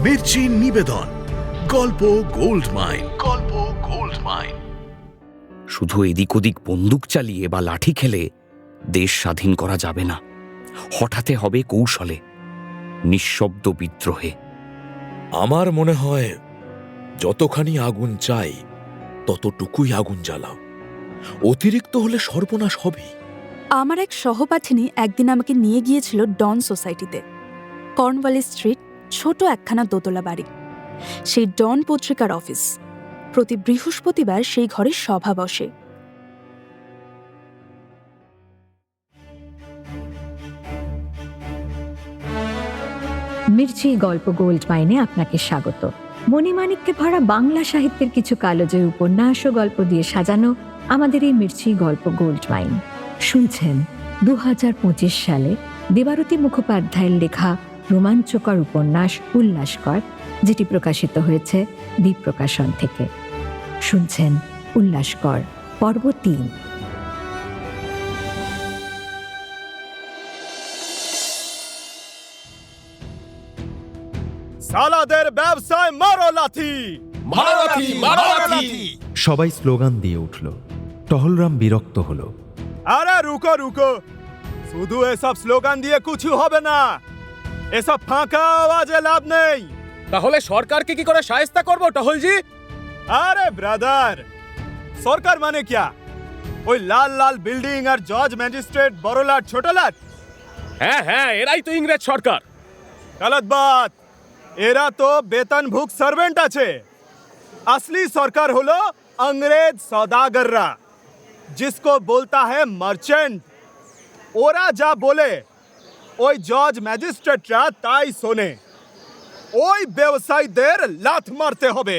মির্চি নিবেদন, গল্প gold mine. গল্প গোল্ড মাইন। শুধু এদিক ওদিক বন্দুক চালিয়ে বা লাঠি খেলে দেশ স্বাধীন করা যাবে না। হঠাতে হবে কৌশলে, নিঃশব্দ বিদ্রোহে। আমার মনে হয় যতখানি আগুন চাই ততটুকুই আগুন জ্বালাও, অতিরিক্ত হলে সর্বনাশ হবেই। আমার এক সহপাঠিনী একদিন আমাকে নিয়ে গিয়েছিল ডন সোসাইটিতে। কর্নওয়ালিস স্ট্রিট, ছোট একখানা দোতলা বাড়ি। সেই ডন পত্রিকার অফিস। প্রতি বৃহস্পতিবার সেই ঘরে সভা বসে। মির্চি গল্প গোল্ড মাইনে আপনাকে স্বাগত। মণিমাণিক্যে ভরা বাংলা সাহিত্যের কিছু কালোজয়ী উপন্যাস ও গল্প দিয়ে সাজানো আমাদের এই মির্চি গল্প গোল্ড মাইন। শুনছেন 2025 সালে দেবারতী মুখোপাধ্যায়ের লেখা রোমাঞ্চকর উপন্যাস উল্লাসকর, যেটি প্রকাশিত হয়েছে দ্বীপ প্রকাশন থেকে। শুনছেন উল্লাসকর পর্ব 3। সালাদের ব্যবসায় মারো লাথি, মারো লাঠি, মারো লাঠি। সবাই স্লোগান দিয়ে উঠল। টহলরাম বিরক্ত হলো। আরে রুকো রুকো, শুধু এসব স্লোগান দিয়ে কিছু হবে না। এসব ফাঁকা আওয়াজে লাভ নেই। তাহলে সরকারকে কি করে শায়েস্তা করব টহলজি? আরে ব্রাদার, সরকার মানে क्या? ওই লাল লাল বিল্ডিং আর জজ ম্যাজিস্ট্রেট বড়লাট ছোটলাট? হ্যাঁ হ্যাঁ, এরাই তো ইংরেজ সরকার। गलत बात, এরা তো বেতনভুক সার্ভেন্ট আছে। असली सरकार হলো अंग्रेज सौदागरরা, जिसको बोलता है मर्चेंट। ওরা যা বলে ওই জজ ম্যাজিস্ট্রেটরা তাই শোনে। ওই ব্যবসায়ীদের লাথ মারতে হবে।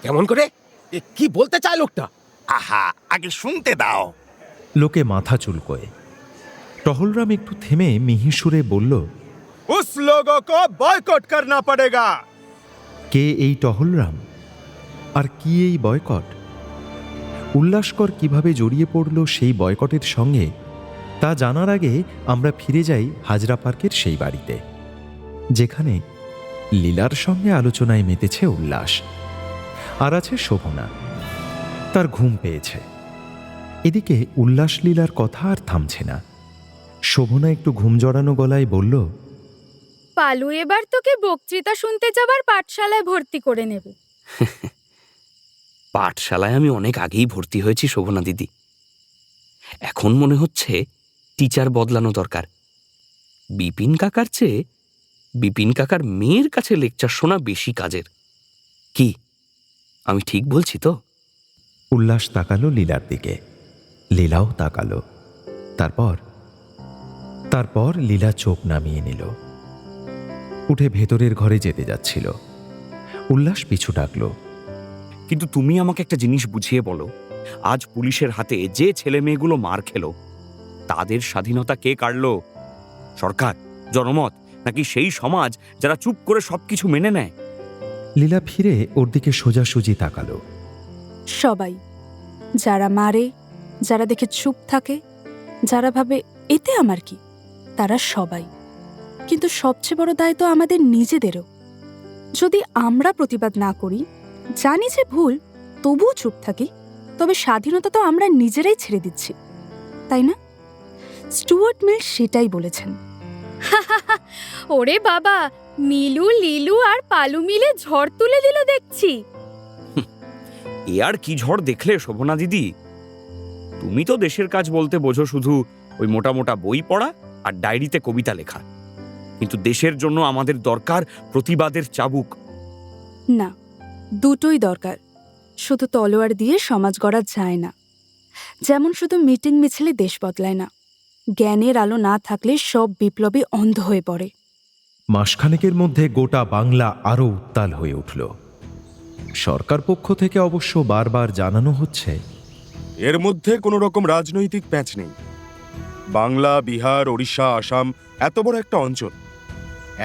কেমন করে? কি বলতে চায় লোকটা? আহা, আগে শুনতে দাও। লোকে মাথা চুলকোয়। টহলরাম একটু থেমে মিহি সুরে বলল, उस लोगों को बॉयकॉट करना पड़ेगा। কে এই টহলরাম? আর কি এই বয়কট? উল্লাসকর কিভাবে জড়িয়ে পড়ল সেই বয়কটের সঙ্গে, তা জানার আগে আমরা ফিরে যাই হাজরা পার্কের সেই বাড়িতে, যেখানে লীলার সঙ্গে আলোচনায় মেতেছে উল্লাস। আর আছে শোভনা, তার ঘুম পেয়েছে। এদিকে উল্লাস লীলার কথা আর থামছে না। শোভনা একটু ঘুম জড়ানো গলায় বলল, পালু এবার তোকে বক্তৃতা শুনতে যাবার পাঠশালায় ভর্তি করে নেব। পাঠশালায় আমি অনেক আগেই ভর্তি হয়েছি শোভনা দিদি। এখন মনে হচ্ছে টিচার বদলানো দরকার। বিপিন কাকার চেয়ে বিপিন কাকার মেয়ের কাছে লেকচার শোনা বেশি কাজের। কি আমি ঠিক বলছি তো? উল্লাস তাকালো লীলার দিকে, লীলাও তাকালো। তারপর লীলা চোখ নামিয়ে নিল, উঠে ভেতরের ঘরে যেতে যাচ্ছিল। উল্লাস পিছু ডাকলো, কিন্তু তুমি আমাকে একটা জিনিস বুঝিয়ে বলো, আজ পুলিশের হাতে যে ছেলে মেয়েগুলো মার খেলো, তাদের স্বাধীনতা কে কাড়লো? সরকার, জনমত, নাকি সেই সমাজ যারা চুপ করে সবকিছু মেনে নেয়? লীলা ফিরে ওর দিকে সোজাসুজি তাকালো। সবাই, যারা মারে, যারা দেখে চুপ থাকে, যারা ভাবে এতে আমার কি, তারা সবাই। কিন্তু সবচেয়ে বড় দায় তো আমাদের নিজেদেরও। যদি আমরা প্রতিবাদ না করি, জানি যে ভুল, তবুও চুপ থাকি, তবে স্বাধীনতা তো আমরা নিজেরাই ছেড়ে দিচ্ছি, তাই না? স্টুয়ার্ট মিল সেটাই বলেছেন। ওরে বাবা, মিলু, লিলু আর পালু মিলে ঝড় তুলে দিল দেখছি। এ আর কি ঝড় দেখলে শোভনা দিদি? তুমি তো দেশের কাজ বলতে বোঝো শুধু ওই মোটা মোটা বই পড়া আর ডায়েরিতে কবিতা লেখা। কিন্তু দেশের জন্য আমাদের দরকার প্রতিবাদের চাবুক। না, দুটোই দরকার। শুধু তলোয়ার দিয়ে সমাজ গড়া যায় না। যেমন শুধু মিটিং মিছিলে দেশ বদলায় না। জ্ঞানের আলো না থাকলে সব বিপ্লবী অন্ধ হয়ে পড়ে। মাসখানেকের মধ্যে গোটা বাংলা আরও উত্তাল হয়ে উঠল। সরকার পক্ষ থেকে অবশ্য বারবার জানানো হচ্ছে, এর মধ্যে কোনো রকম রাজনৈতিক প্যাঁচ নেই। বাংলা, বিহার, ওড়িশা, আসাম এত বড় একটা অঞ্চল,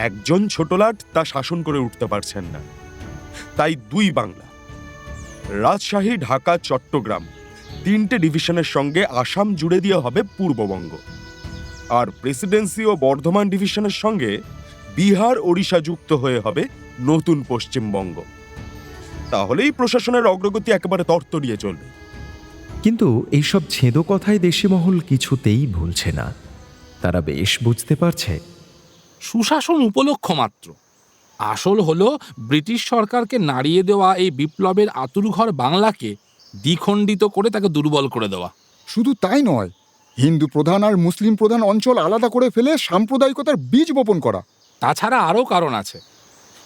একজন ছোটলাট তা শাসন করে উঠতে পারছেন না। তাই দুই বাংলা, রাজশাহী, ঢাকা, চট্টগ্রাম, 3টে ডিভিশনের সঙ্গে আসাম জুড়ে দিয়ে হবে পূর্ববঙ্গ। আর প্রেসিডেন্সি ও বর্ধমান ডিভিশনের সঙ্গে বিহার, ওড়িশা যুক্ত হয়ে হবে নতুন পশ্চিমবঙ্গ। তাহলেই প্রশাসনের অগ্রগতি একেবারে তরতরিয়ে চলবে। কিন্তু এইসব ছেঁদো কথায় দেশি মহল কিছুতেই ভুলছে না। তারা বেশ বুঝতে পারছে সুশাসন উপলক্ষ মাত্র। আসল হলো ব্রিটিশ সরকারকে নাড়িয়ে দেওয়া এই বিপ্লবের আতুরঘর বাংলাকে দ্বিখণ্ডিত করে তাকে দুর্বল করে দেওয়া। শুধু তাই নয়, হিন্দু প্রধান আর মুসলিম প্রধান অঞ্চল আলাদা করে ফেলে সাম্প্রদায়িকতার বীজ বপন করা। তাছাড়া আরও কারণ আছে।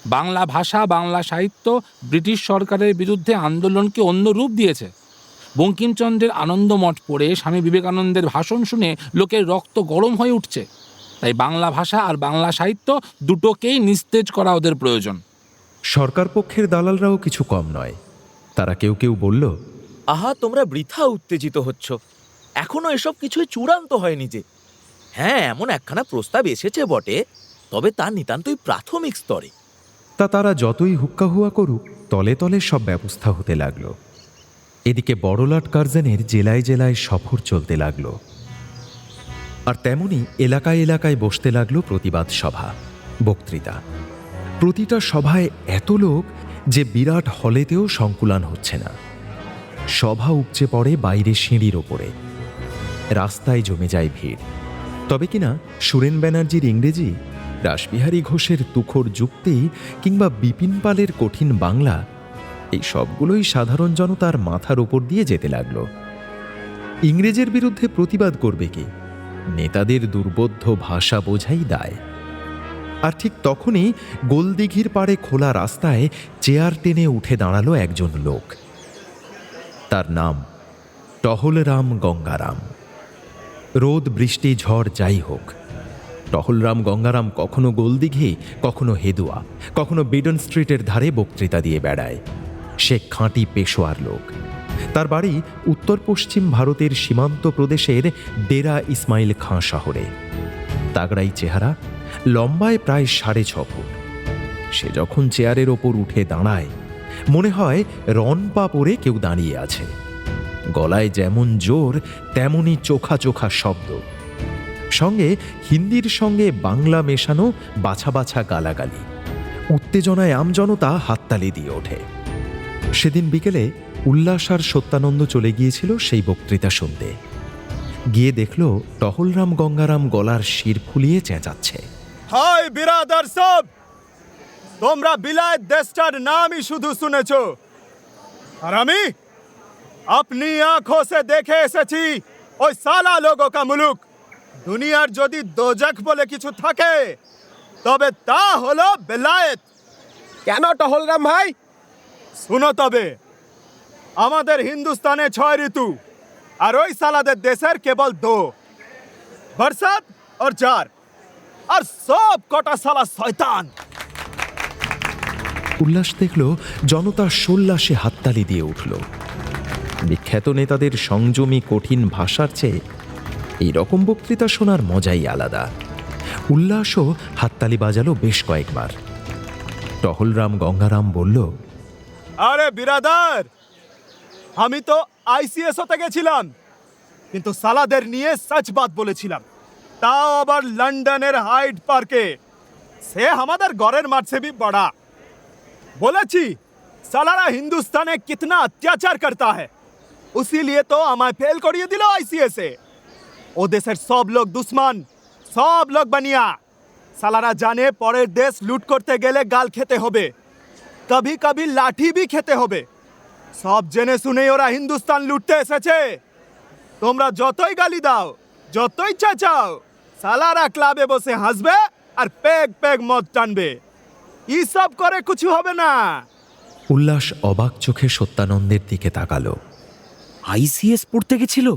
বাংলা ভাষা, বাংলা সাহিত্য ব্রিটিশ সরকারের বিরুদ্ধে আন্দোলনকে অন্য রূপ দিয়েছে। বঙ্কিমচন্দ্রের আনন্দমঠ পড়ে স্বামী বিবেকানন্দের ভাষণ শুনে লোকের রক্ত গরম হয়ে উঠছে। তাই বাংলা ভাষা আর বাংলা সাহিত্য দুটোকেই নিস্তেজ করা ওদের প্রয়োজন। সরকার পক্ষের দালালরাও কিছু কম নয়। তারা কেউ কেউ বলল, আহা, তোমরা বৃথা উত্তেজিত হচ্ছ, এখনো এসব কিছুই চূড়ান্ত হয়নি। যে হ্যাঁ, এমন একখানা প্রস্তাব এসেছে বটে, তবে তা নিতান্তই প্রাথমিক স্তরে। তারা যতই হুক্কা হুয়া করুক, তলে তলে সব ব্যবস্থা হতে লাগলো। এদিকে বড়লাট কার্জেনের জেলায় জেলায় সফর চলতে লাগলো, আর তেমনি এলাকায় এলাকায় বসতে লাগলো প্রতিবাদ সভা, বক্তৃতা। প্রতিটা সভায় এত লোক যে বিরাট হলেতেও সংকুলান হচ্ছে না। সভা উপচে পড়ে বাইরে সিঁড়ির ওপরে, রাস্তায় জমে যায় ভিড়। তবে কিনা সুরেন ব্যানার্জির ইংরেজি, রাসবিহারী ঘোষের তুখোড় যুক্তি কিংবা বিপিন পালের কঠিন বাংলা, এই সবগুলোই সাধারণ জনতার মাথার ওপর দিয়ে যেতে লাগলো। ইংরেজের বিরুদ্ধে প্রতিবাদ করবে কি? নেতাদের দুর্বোধ্য ভাষা বোঝাই দায়। আর ঠিক তখনই গোলদিঘির পাড়ে খোলা রাস্তায় চেয়ার টেনে উঠে দাঁড়ালো একজন লোক। তার নাম টহলরাম গঙ্গারাম। রোদ বৃষ্টি ঝড় যাই হোক, টহলরাম গঙ্গারাম কখনো গোলদিঘি, কখনো হেদুয়া, কখনো বিডন স্ট্রিটের ধারে বক্তৃতা দিয়ে বেড়ায়। সে খাঁটি পেশোয়ার লোক। তার বাড়ি উত্তর পশ্চিম ভারতের সীমান্ত প্রদেশের ডেরা ইসমাইল খাঁ শহরে। তাগড়াই চেহারা, লম্বায় প্রায় 6.5 ফুট। সে যখন চেয়ারের ওপর উঠে দাঁড়ায়, মনে হয় রনপা পরে কেউ দাঁড়িয়ে আছে। গলায় যেমন জোর, তেমনই চোখা চোখা শব্দ, সঙ্গে হিন্দির সঙ্গে বাংলা মেশানো বাছা বাছা গালাগালি। উত্তেজনায় আমজনতা হাততালি দিয়ে ওঠে। সেদিন বিকেলে উল্লাস আর সত্যানন্দ চলে গিয়েছিল সেই বক্তৃতা শুনতে। গিয়ে দেখল টহলরাম গঙ্গারাম গলার শির ফুলিয়ে চেঁচাচ্ছে, হাই বিরাদার সব, তোমরা বিলায়েত দেশটার নামই শুধু শুনেছ, আর আমি আপনি আঁখোं से দেখে এসেছি ওই সালা লোগো কা মুলুক। দুনিয়ার যদি দোজখ বলে কিছু থাকে, তবে তা হলো বিলায়েত। কেন টহলরাম ভাই? শুনো তবে, আমাদের হিন্দুস্তানে 6 ঋতু, আর ওই সালাদের দেশের কেবল 2, বরসাত আর জার, আর সব কটা সালা শয়তান। উল্লাস দেখল জনতা সোল্লাসে হাততালি দিয়ে উঠল। বিখ্যাত নেতাদের সংযমী কঠিন ভাষার চেয়ে এই রকম বক্তৃতা শোনার মজাই আলাদা। উল্লাসও হাততালি বাজালো বেশ কয়েকবার। টহলরাম গঙ্গারাম বলল, আরে বিরাদার, আমি তো আইসিএস হতে গেছিলাম, কিন্তু সালাদের নিয়ে সচবাত বলেছিলাম, তাও আবার লন্ডনের হাইড পার্কে। সে আমাদের ঘরের মাঠ से भी बड़ा। বলেছি সালারা হিন্দুস্তানে কিতনা অত্যাচার করতা है, उसीलिए तो আমায় ফেল করিয়ে দিল আইসিএস এ। ও দেশের সব লোক দুশ্মন, সব লোক বানিয়া। সালারা জানে পরের দেশ লুট করতে গেলে গাল খেতে হবে, কभी कभी লাঠি भी খেতে হবে। সব জেনে শুনেই ওরা হিন্দুস্তান লুটতে এসেছে। তোমরা যতই গালি দাও, যতই চেঁচাও, সালারা ক্লাবে বসে হাসবে আর পেগ পেগ মদ টানবে। এইসব করে কিছু হবে না। উল্লাস অবাক চোখে সত্যানন্দের দিকে তাকালো। আইসিএস পড়তে গেছিল?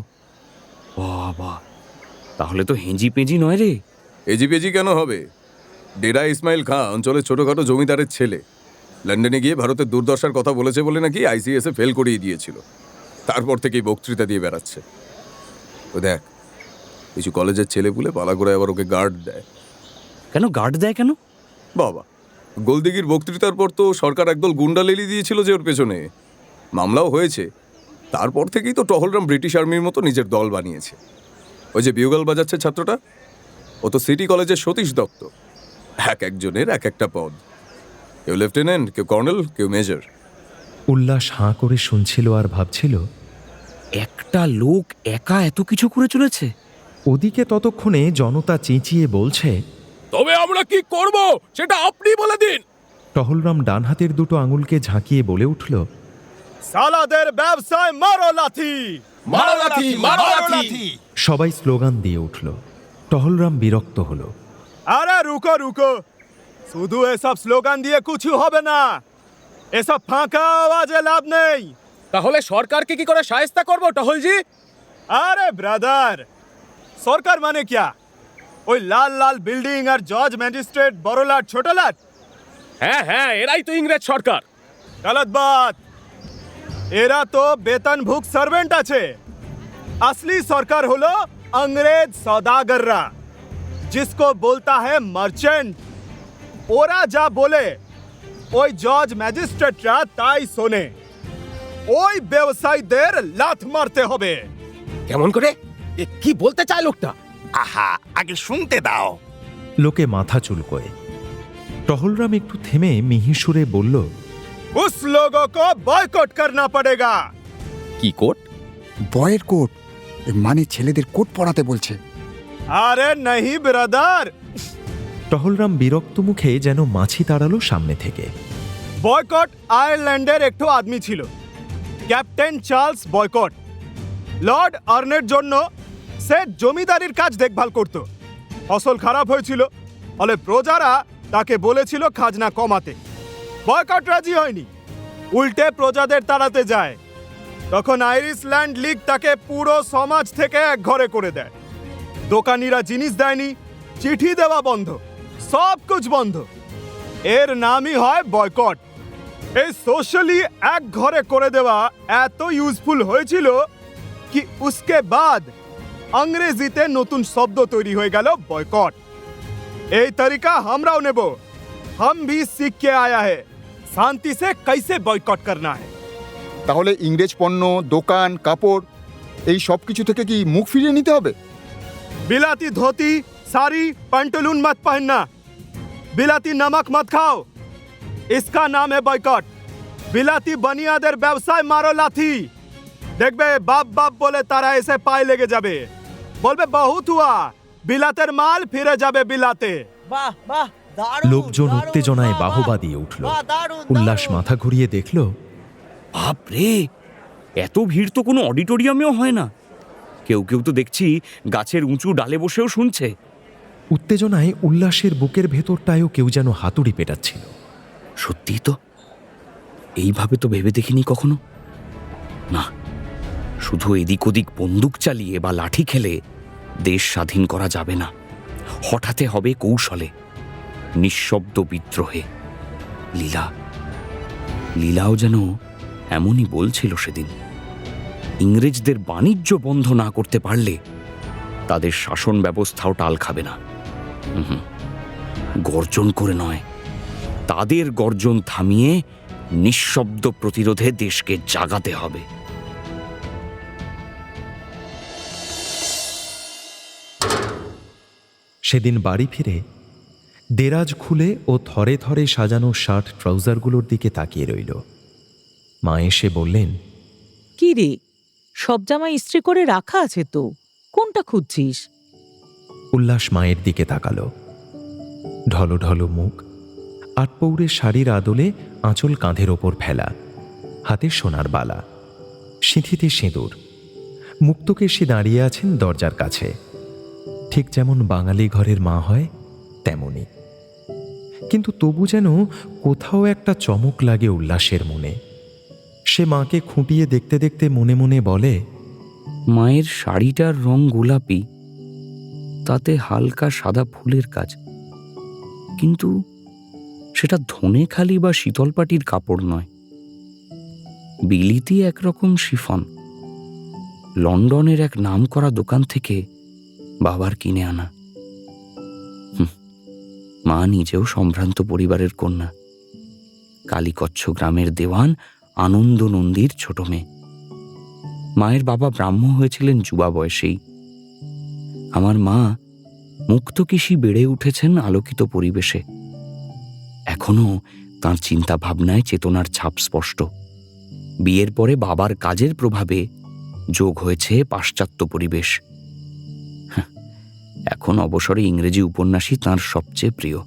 বাবা, তাহলে তো হেঁজি পেঁজি নয় রে। এজিপেজি কেন হবে? ডেরা ইসমাইল খাঁ অঞ্চলের ছোটখাটো জমিদারের ছেলে। লন্ডনে গিয়ে ভারতের দুর্দশার কথা বলেছে বলে নাকি আইসিএসে ফেল করিয়ে দিয়েছিল। তারপর থেকেই বক্তৃতা দিয়ে বেড়াচ্ছে। তো দেখ, কিছু কলেজের ছেলেপুলে পালা করে আবার ওকে গার্ড দেয়। কেন গার্ড দেয় কেন? বাবা, গোলদিঘির বক্তৃতার পর তো সরকার একদল গুন্ডা লেলি দিয়েছিল যে ওর পেছনে। মামলাও হয়েছে। তারপর থেকেই তো টহলরাম ব্রিটিশ আর্মির মতো নিজের দল বানিয়েছে। ওই যে বিউগল বাজাচ্ছে ছাত্রটা, ও তো সিটি কলেজের সতীশ দত্ত। এক একজনের এক একটা পদ। কেউ লেফটেন্যান্ট, কেউ কর্নেল, কেউ মেজর। উল্লাস হাঁ করে শুনছিল আর ভাবছিল, একটা লোক একা এত কিছু করে চলেছে। ওদিকে ততক্ষণে জনতা চেঁচিয়ে বলছে, তবে আমরা কি করব সেটা আপনি বলে দিন। টহলরাম ডান হাতের দুটো আঙুলকে ঝাঁকিয়ে বলে উঠল, সালাদের ব্যবসায় মারো লাথি। মারো লাথি, মারো লাথি। সবাই স্লোগান দিয়ে উঠল। টহলরাম বিরক্ত হলো। আরে রুকো রুকো, শুধু এসব স্লোগান দিয়ে কিছু হবে না। এসব ফাঁকা আওয়াজে লাভ নেই। তাহলে সরকারকে কি করে শায়েস্তা করবো টহলজি? আরে ব্রাদার, সরকার মানে क्या? ওই লাল লাল বিল্ডিং আর জজ ম্যাজিস্ট্রেট, বড়লাট ছোটলাট? হ্যাঁ হ্যাঁ, এরাই তো ইংরেজ সরকার। गलत बात। এরা তো বেতনভুক সার্ভেন্ট আছে। असली सरकार হলো अंग्रेज सौदागरরা, जिसको बोलता है मर्चेंट। ওরা যা বলে ওই জজ ম্যাজিস্ট্রেটরা তাই শোনে। ওই ব্যবসায়ীদের লাথ মারতে হবে। কেমন করে? এ কি বলতে চায় লোকটা? আহা, আগে শুনতে দাও। লোকে মাথা চুলকোয়। টহলরাম একটু থেমে মিহি সুরে বলল, उस लोगों को बॉयकॉट करना पड़ेगा। কি কোট? বয়ের কোট, মানে ছেলেদের কোট পরাতে বলছে। अरे नहीं ब्रदर, টহলরাম বিরক্ত মুখে যেন মাছি তাড়ালো সামনে থেকে। বয়কট আয়ারল্যান্ডের একটু আদমি ছিল, ক্যাপ্টেন চার্লস বয়কট। লর্ড আর্নের জন্য সে জমিদারির কাজ দেখভাল করত। ফসল খারাপ হয়েছিল, ফলে প্রজারা তাকে বলেছিল খাজনা কমাতে। বয়কট রাজি হয়নি, উল্টে প্রজাদের তাড়াতে যায়। তখন আইরিশ ল্যান্ড লীগ তাকে পুরো সমাজ থেকে একঘরে করে দেয়। দোকানিরা জিনিস দেয়নি, চিঠি দেওয়া বন্ধ, সব কুছ বন্ধ। এর নামই হয় বয়কট। এই সোশ্যালি এক ঘরে করে দেওয়া এত ইউজফুল হয়েছিল কি উসকে বাদ अंग्रेजीতে নতুন শব্দ তৈরি হয়ে গেল বয়কট। এই তরিকা আমরাও নেব। हम भी सीख के आया है शांति से कैसे बॉयकॉट करना है। তাহলে ইংরেজ পণ্য, দোকান, কাপড় এই সব কিছু থেকে কি মুখ ফিরিয়ে নিতে হবে? बिलाती धोती, साड़ी, पैंटलून मत पहनना। बिलाती नमक मत खाओ, इसका नाम है बॉयकॉट। बिलाती बनियाদের ব্যবসায় মারো লাথি। দেখবে বাপ বাপ বলে তারা এসে পায়ে লেগে যাবে, বলবে বহুত হুয়া, বিলাতের মাল ফিরে যাবে বিলাতে। বাহ বাহ, লোকজন উত্তেজনায় বাহবা দিয়ে উঠল। উল্লাস মাথা ঘুরিয়ে দেখল, বাপ রে, এত ভিড় তো কোনো অডিটোরিয়ামেও হয় না। কেউ কেউ তো দেখছি গাছের উঁচু ডালে বসেও শুনছে। উত্তেজনায় উল্লাসের বুকের ভেতরটায়ও কেউ যেন হাতুড়ি পেটাচ্ছিল। সত্যিই তো, এইভাবে তো ভেবে দেখিনি কখনো। না, শুধু এদিক ওদিক বন্দুক চালিয়ে বা লাঠি খেলে দেশ স্বাধীন করা যাবে না। হঠাতে হবে কৌশলে, নিঃশব্দ বিদ্রোহে। লীলাও যেন এমনই বলছিল সেদিন। ইংরেজদের বাণিজ্য বন্ধ না করতে পারলে তাদের শাসন ব্যবস্থাও টাল খাবে না। গর্জন করে নয়, তাদের গর্জন থামিয়ে নিঃশব্দ প্রতিরোধে দেশকে জাগাতে হবে। সেদিন বাড়ি ফিরে দেরাজ খুলে ও থরে থরে সাজানো শার্ট ট্রাউজারগুলোর দিকে তাকিয়ে রইল। মা এসে বললেন, কি রে, সব জামা ইস্ত্রি করে রাখা আছে তো, কোনটা খুঁজছিস? উল্লাস মায়ের দিকে তাকালো। ঢলো মুখ, আটপৌরে শাড়ির আদলে আঁচল কাঁধের ওপর ফেলা, হাতে সোনার বালা, সিঁথিতে সিঁদুর। মুক্তকেশী দাঁড়িয়ে আছেন দরজার কাছে, ঠিক যেমন বাঙালি ঘরের মা হয় তেমনি। কিন্তু তবু যেন কোথাও একটা চমক লাগে উল্লাসের মনে। সে মাকে খুঁটিয়ে দেখতে দেখতে মনে মনে বলে, মায়ের শাড়িটার রং গোলাপি, তাতে হালকা সাদা ফুলের কাজ, কিন্তু সেটা ধনেখালি বা শীতলপাটির কাপড় নয়, বিলিতি একরকম শিফন, লন্ডনের এক নামকরা দোকান থেকে বাবার কিনে আনা। মা নিজেও সম্ভ্রান্ত পরিবারের কন্যা, কালীকচ্ছ গ্রামের দেওয়ান আনন্দ নন্দীর ছোট মেয়ে। মায়ের বাবা ব্রাহ্ম হয়েছিলেন যুবা বয়সেই। আমার মা মুক্তকেশী বেড়ে উঠেছেন আলোকিত পরিবেশে। এখনো তাঁর চিন্তা ভাবনায় চেতনার ছাপ স্পষ্ট। বিয়ের পরে বাবার কাজের প্রভাবে যোগ হয়েছে পাশ্চাত্য পরিবেশ। এখন অবসরে ইংরেজি উপন্যাসই তাঁর সবচেয়ে প্রিয়।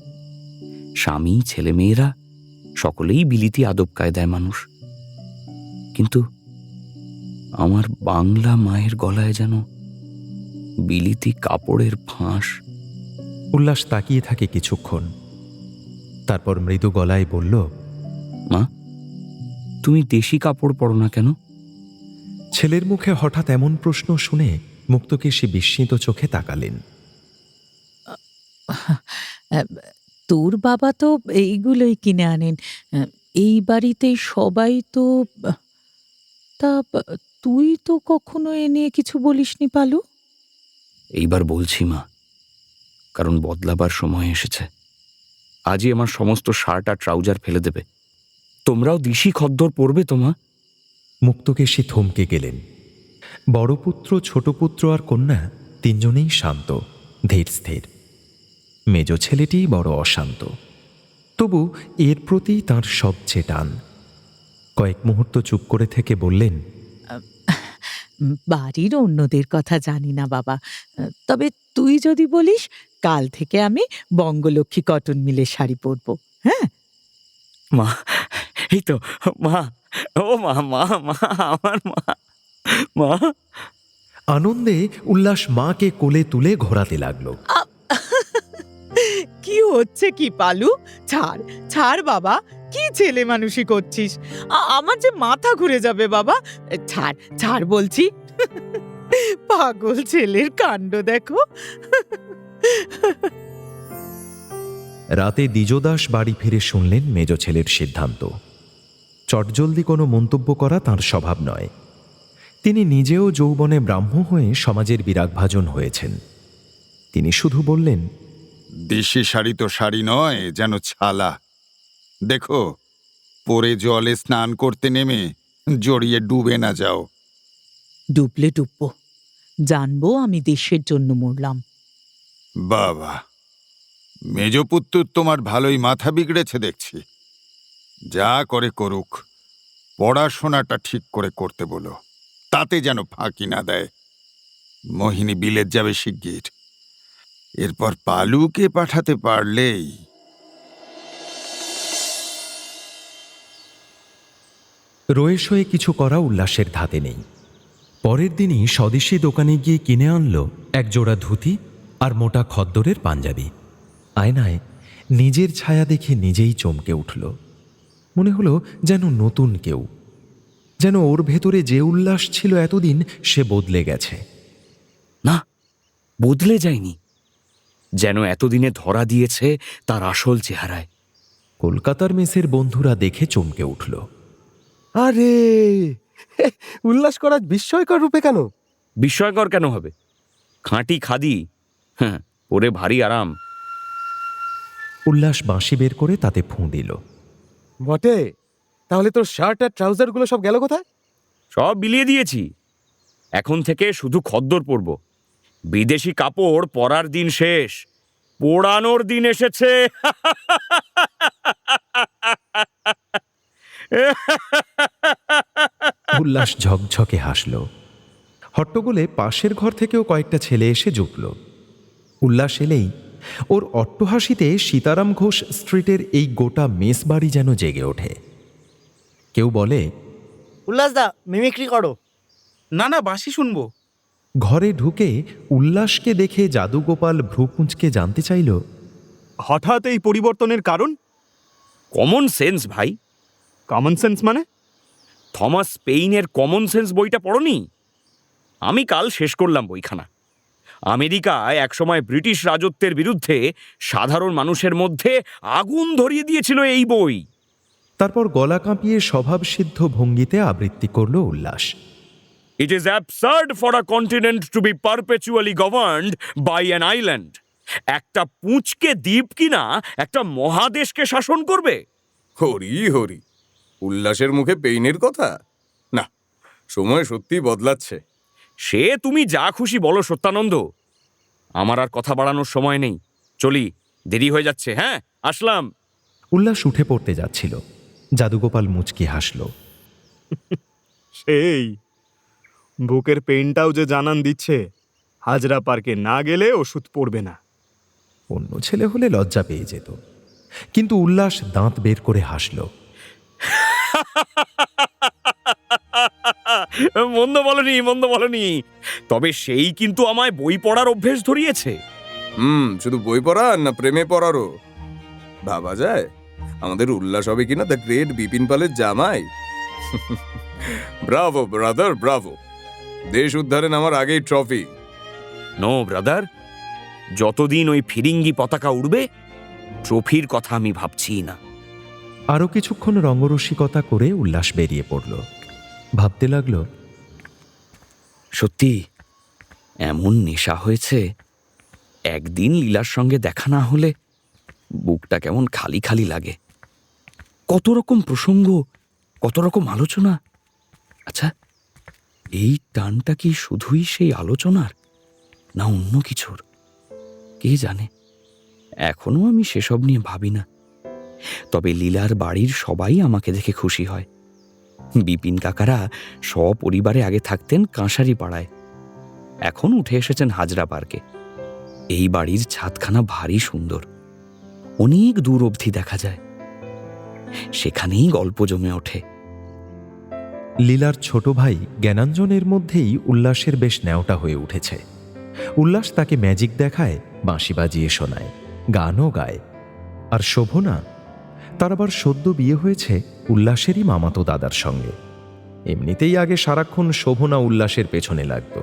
স্বামী, ছেলেমেয়েরা সকলেই বিলিতি আদব কায়দায় মানুষ। কিন্তু আমার বাংলা মায়ের গলায় যেন বিলিতি কাপড়ের ফাঁস। উল্লাস তাকিয়ে থাকে কিছুক্ষণ, তারপর মৃদু গলায় বলল, মা, তুমি দেশি কাপড় পরো না কেন? ছেলের মুখে হঠাৎ এমন প্রশ্ন শুনে মুক্তকেশী বিস্মিত চোখে তাকালেন। তোর বাবা তো এইগুলোই কিনে আনেন, এই বাড়িতে সবাই তো। তা তুই তো কখনো এ নিয়ে কিছু বলিসনি পালু? এইবার বলছি মা, কারণ বদলাবার সময় এসেছে। আজই আমার সমস্ত শার্ট আর ট্রাউজার ফেলে দেবে। তোমরাও দিশি খদ্দর পরবে তো মা? মুক্তকেশী থমকে গেলেন। বড় পুত্র, ছোট পুত্র আর কন্যা তিনজনেই শান্ত, ধীর স্থির। মেজ ছেলেটিই বড় অশান্ত, তবু এর প্রতি তাঁর সবচেয়ে টান। কয়েক মুহূর্ত চুপ করে থেকে বললেন, বাড়ির অন্যদের কথা জানি না বাবা, তবে তুই যদি বলিস কাল থেকে আমি বঙ্গলক্ষ্মী কটন মিলের শাড়ি পরবো। হ্যাঁ মা, এই তো মা, ও মা, মা, মা, আমার মা, মা। আনন্দে উল্লাস মাকে কোলে তুলে ঘোরাতে লাগলো। কি হচ্ছে কি পালু? ছাড় ছাড় বাবা, কি ছেলে মানুষই করছিস? আমার যে মাথা ঘুরে যাবে বাবা। ছাড় ছাড় বলছি। পাগল ছেলের কাণ্ড দেখো। রাতে দ্বিজদাস বাড়ি ফিরে শুনলেন মেজ ছেলের সিদ্ধান্ত। চটজলদি কোনো মন্তব্য করা তাঁর স্বভাব নয়। তিনি নিজেও যৌবনে ব্রাহ্ম হয়ে সমাজের বিরাগভাজন হয়েছেন। তিনি শুধু বললেন, দেশি শাড়ি তো শাড়ি নয়, যেন ছালা। দেখো, পরে জলে স্নান করতে নেমে জড়িয়ে ডুবে না যাও। ডুবলে ডুববো, জানবো আমি দেশের জন্য মরলাম। বাবা, মেজপুত্র তোমার ভালোই মাথা বিগড়েছে দেখছি। যা করে করুক, পড়াশোনাটা ঠিক করে করতে বলো, তাতে যেন ফাঁকি না দেয়। মোহিনী বিলেত যাবে শিগগির, এরপর পালুকে পাঠাতে পারলেই। রয়েস হয়ে কিছু করা উল্লাসের ধাতে নেই। পরের দিনই স্বদেশী দোকানে গিয়ে কিনে আনলো এক জোড়া ধুতি আর মোটা খদ্দরের পাঞ্জাবি। আয়নায় নিজের ছায়া দেখে নিজেই চমকে উঠল। মনে হলো যেন নতুন কেউ, যেন ওর ভেতরে যে উল্লাস ছিল এতদিন সে বদলে গেছে। না, বদলে যায়নি, যেন এতদিনে ধরা দিয়েছে তার আসল চেহারায়। কলকাতার মেসের বন্ধুরা দেখে চমকে উঠল। আরে, উল্লাস করা বিস্ময়কর রূপে কেন? বিস্ময়কর কেন হবে? খাঁটি খাদি, হ্যাঁ, পরে ভারী আরাম। উল্লাস বাঁশি বের করে তাতে ফুঁ দিল। বটে, তাহলে তোর শার্ট আর ট্রাউজারগুলো সব গেল কোথায়? সব বিলিয়ে দিয়েছি। এখন থেকে শুধু খদ্দর পরব। বিদেশি কাপড় পরার দিন শেষ, পোড়ানোর দিন এসেছে। উল্লাস ঝকঝকে হাসল। হট্টগোলে পাশের ঘর থেকেও কয়েকটা ছেলে এসে জুটল। উল্লাস এলেই ওর অট্টহাসিতে সীতারাম ঘোষ স্ট্রিটের এই গোটা মেস বাড়ি যেন জেগে ওঠে। কেউ বলে, উল্লাসদা, মিমিক্রি করো। না না, বাঁশি শুনবো। ঘরে ঢুকে উল্লাসকে দেখে জাদুগোপাল ভ্রুকুঁচকে জানতে চাইল, হঠাৎ এই পরিবর্তনের কারণ? কমন সেন্স ভাই। কমন সেন্স মানে? থমাস পেইনের কমন সেন্স বইটা পড়নি? আমি কাল শেষ করলাম বইখানা। আমেরিকায় একসময় ব্রিটিশ রাজত্বের বিরুদ্ধে সাধারণ মানুষের মধ্যে আগুন ধরিয়ে দিয়েছিল এই বই। তারপর গলা কাঁপিয়ে স্বভাবসিদ্ধ ভঙ্গিতে আবৃত্তি করল উল্লাস। It is absurd for a continent to be perpetually governed by an island. একটা পুঁচকে দ্বীপ কিনা একটা মহাদেশকে শাসন করবে? হরি হরি, উল্লাসের মুখে পেইনের কথা? না, সময় সত্যি বদলাচ্ছে। সে তুমি যা খুশি বলো সত্যানন্দ, আমার আর কথা বাড়ানোর সময় নেই। চলি, দেরি হয়ে যাচ্ছে। হ্যাঁ, আসলাম। উল্লাস উঠে পড়তে যাচ্ছিল। জাদুগোপাল মুচকি হাসল। সেই বুকের পেনটাও যে জানান দিচ্ছে হাজরা পার্কে না গেলে ওষুধ পড়বে না। অন্য ছেলে হলে লজ্জা পেয়ে যেত, কিন্তু উল্লাস দাঁত বের করে হাসল। মন্দ বলনি, মন্দ বলনি। তবে সেই কিন্তু আমায় বই পড়ার অভ্যেস ধরিয়েছে। শুধু বই পড়া না প্রেমে পড়ারও ভাবা যায়। আমাদের উল্লাস হবে কিনা দ্য গ্রেট বিপিন পালের জামাই। Bravo brother, Bravo. দেশ উদ্ধারে নামার আগেই ট্রফি। নো ব্রাদার, যতদিন ওই ফিরিঙ্গি পতাকা উড়বে ট্রফির কথা আমি ভাবছি না। আরো কিছুক্ষণ রঙ্গরসিকতা করে উল্লাস বেরিয়ে পড়ল। ভাবতে লাগল, সত্যি এমন নেশা হয়েছে, একদিন লীলার সঙ্গে দেখা না হলে বুকটা কেমন খালি খালি লাগে। কত রকম প্রসঙ্গ, কত রকম আলোচনা। আচ্ছা, এই টানটা কি শুধুই সেই আলোচনার, না অন্য কিছুর? কে জানে, এখনো আমি সেসব নিয়ে ভাবি না। তবে লীলার বাড়ির সবাই আমাকে দেখে খুশি হয়। বিপিন কাকারা সপরিবারে আগে থাকতেন কাঁসারি পাড়ায়, এখন উঠে এসেছেন হাজরা পার্কে। এই বাড়ির ছাদখানা ভারী সুন্দর, অনেক দূর অবধি দেখা যায়। সেখানেই গল্প জমে ওঠে। লীলার ছোট ভাই জ্ঞানাঞ্জনের মধ্যেই উল্লাসের বেশ ন্যাওটা হয়ে উঠেছে। উল্লাস তাকে ম্যাজিক দেখায়, বাঁশি বাজিয়ে শোনায়, গানও গায়। আর শোভনা, তার আবার সদ্য বিয়ে হয়েছে উল্লাসেরই মামাতো দাদার সঙ্গে। এমনিতেই আগে সারাক্ষণ শোভনা উল্লাসের পেছনে লাগত,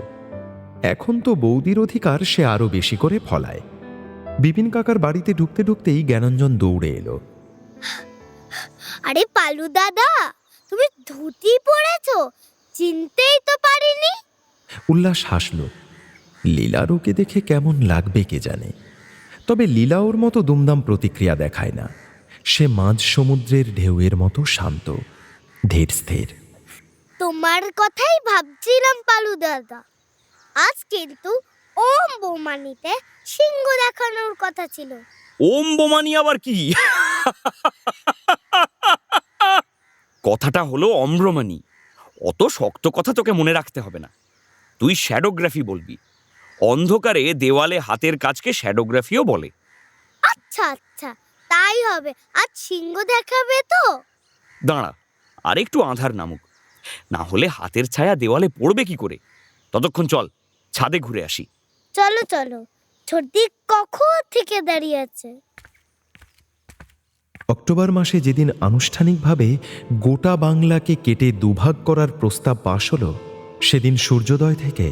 এখন তো বৌদির অধিকার সে আরো বেশি করে ফলায়। বিপিন কাকার বাড়িতে ঢুকতে ঢুকতেই জ্ঞানাঞ্জন দৌড়ে এলো। আরে পালু দাদা, তুমি ধুতি পরেছো, চিনতেই তো পারিনি। উল্লাস হাসল। লীলার ওকে দেখে কেমন লাগবে কে জানে, তবে লীলা ওর মতো দুমদাম প্রতিক্রিয়া দেখায় না। সে মাঝ সমুদ্রের ঢেউয়ের মতো শান্ত, ধীর স্থির। তোমার কথাই ভাবছিলাম পালু দাদা। আজ কিন্তু ওম বোমানিতে সিংহ দেখানোর কথা ছিল। ওম বোমানি আবার কি? কথাটা হলো অম্রমানি। অত শক্ত কথা তোকে মনে রাখতে হবে না, তুই শ্যাডোগ্রাফি বলবি। অন্ধকারে দেওয়ালে হাতের কাজকে শ্যাডোগ্রাফিও বলে। আচ্ছা আচ্ছা, তাই হবে। আজ সিংহ দেখাবে তো? দাঁড়া, আর একটু আঁধার নামুক, না হলে হাতের ছায়া দেওয়ালে পড়বে কি করে। ততক্ষণ চল ছাদে ঘুরে আসি। চলো চলো, ছোটদি কখন থেকে দাঁড়িয়ে আছে। অক্টোবর মাসে যেদিন আনুষ্ঠানিকভাবে গোটা বাংলাকে কেটে দুভাগ করার প্রস্তাব পাশ হলো, সেদিন সূর্যোদয় থেকে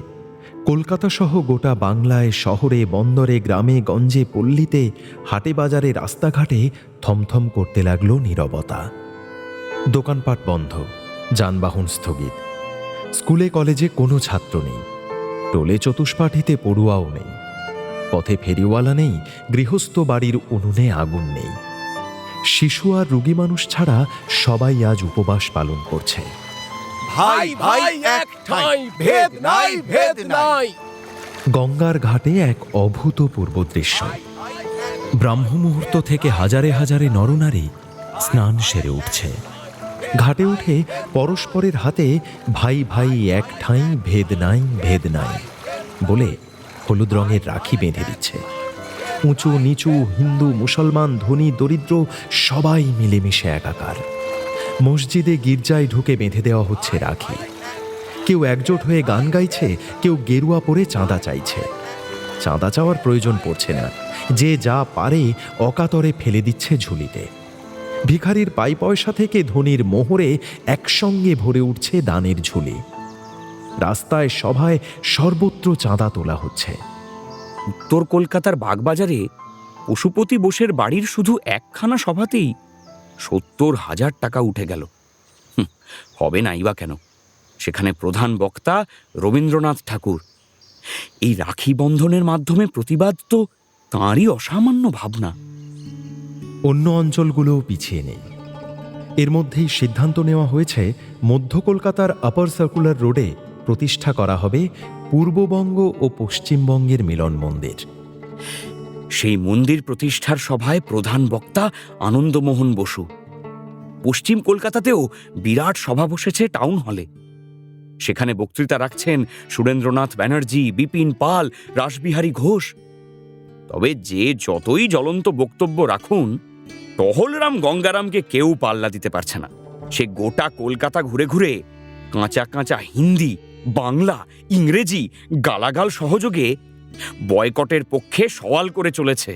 কলকাতা সহ গোটা বাংলায়, শহরে, বন্দরে, গ্রামে, গঞ্জে, পল্লীতে, হাটে বাজারে, রাস্তাঘাটে থমথম করতে লাগলো নীরবতা। দোকানপাট বন্ধ, যানবাহন স্থগিত, স্কুলে কলেজে কোনো ছাত্র নেই, টোলে চতুষ্পাঠীতে পড়ুয়াও নেই, পথে ফেরিওয়ালা নেই, গৃহস্থ বাড়ির উনুনে আগুন নেই। শিশু আর রোগী মানুষ ছাড়া সবাই আজ উপবাস পালন করছে। ভাই ভাই এক ঠাঁই, ভেদ নাই, ভেদ নাই। গঙ্গার ঘাটে এক অভূতপূর্ব দৃশ্য। ব্রাহ্ম মুহূর্ত থেকে হাজারে হাজারে নরনারী স্নান সেরে উঠছে। ঘাটে উঠে পরস্পরের হাতে ভাই ভাই এক ঠাঁই, ভেদ নাই, ভেদ নাই বলে হলুদ রঙের রাখি বেঁধে দিচ্ছে। উঁচু নিচু, হিন্দু মুসলমান, ধনী দরিদ্র সবাই মিলেমিশে একাকার। মসজিদে গির্জায় ঢুকে বেঁধে দেওয়া হচ্ছে রাখি। কেউ একজোট হয়ে গান গাইছে, কেউ গেরুয়া পরে চাঁদা চাইছে। চাঁদা চাওয়ার প্রয়োজন পড়ছে না, যে যা পারে অকাতরে ফেলে দিচ্ছে ঝুলিতে। ভিখারির পাই পয়সা থেকে ধনীর মোহরে একসঙ্গে ভরে উঠছে দানের ঝুলি। রাস্তায়, সভায় সর্বত্র চাঁদা তোলা হচ্ছে। উত্তর কলকাতার বাগবাজারে পশুপতি বোসের বাড়ির শুধু একখানা সভাতেই ৭০,০০০ টাকা উঠে গেল। হবে নাই বা কেন, সেখানে প্রধান বক্তা রবীন্দ্রনাথ ঠাকুর। এই রাখি বন্ধনের মাধ্যমে প্রতিবাদ তো তাঁরই অসামান্য ভাবনা। অন্য অঞ্চলগুলোও পিছিয়ে নেই। এর মধ্যেই সিদ্ধান্ত নেওয়া হয়েছে মধ্য কলকাতার আপার সার্কুলার রোডে প্রতিষ্ঠা করা হবে পূর্ববঙ্গ ও পশ্চিমবঙ্গের মিলন মন্দির। সেই মন্দির প্রতিষ্ঠার সভায় প্রধান বক্তা আনন্দমোহন বসু। পশ্চিম কলকাতাতেও বিরাট সভা বসেছে টাউন হলে। সেখানে বক্তৃতা রাখছেন সুরেন্দ্রনাথ ব্যানার্জি, বিপিন পাল, রাসবিহারী ঘোষ। তবে যে যতই জ্বলন্ত বক্তব্য রাখুন, টহলরাম গঙ্গারামকে কেউ পাল্লা দিতে পারছে না। সে গোটা কলকাতা ঘুরে ঘুরে কাঁচা কাঁচা হিন্দি, বাংলা, ইংরেজি গালাগাল সহযোগে বয়কটের পক্ষে সওয়াল করে চলেছে।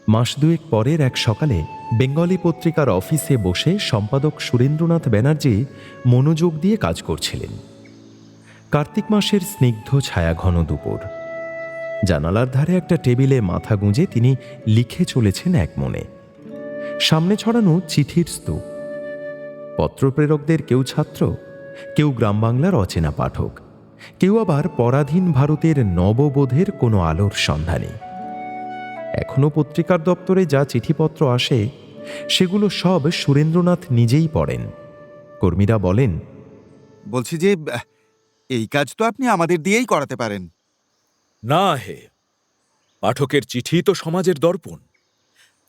মাস দুয়েক পরের এক সকালে বেঙ্গলি পত্রিকার অফিসে বসে সম্পাদক সুরেন্দ্রনাথ ব্যানার্জি মনোযোগ দিয়ে কাজ করছিলেন। কার্তিক মাসের স্নিগ্ধ ছায়াঘন দুপুর। জানালার ধারে একটা টেবিলে মাথা গুঁজে তিনি লিখে চলেছেন এক মনে। সামনে ছড়ানো চিঠির স্তূপ। পত্রপ্রেরকদের কেউ ছাত্র, কেউ গ্রাম বাংলার অচেনা পাঠক, কেউ আবার পরাধীন ভারতের নববোধের কোনো আলোর সন্ধানী। এখনো পত্রিকার দপ্তরে যা চিঠিপত্র আসে সেগুলো সব সুরেন্দ্রনাথ নিজেই পড়েন। কর্মীরা বলেন, বলছি যে এই কাজ তো আপনি আমাদের দিয়েই করাতে পারেন। না হে, পাঠকের চিঠি তো সমাজের দর্পণ।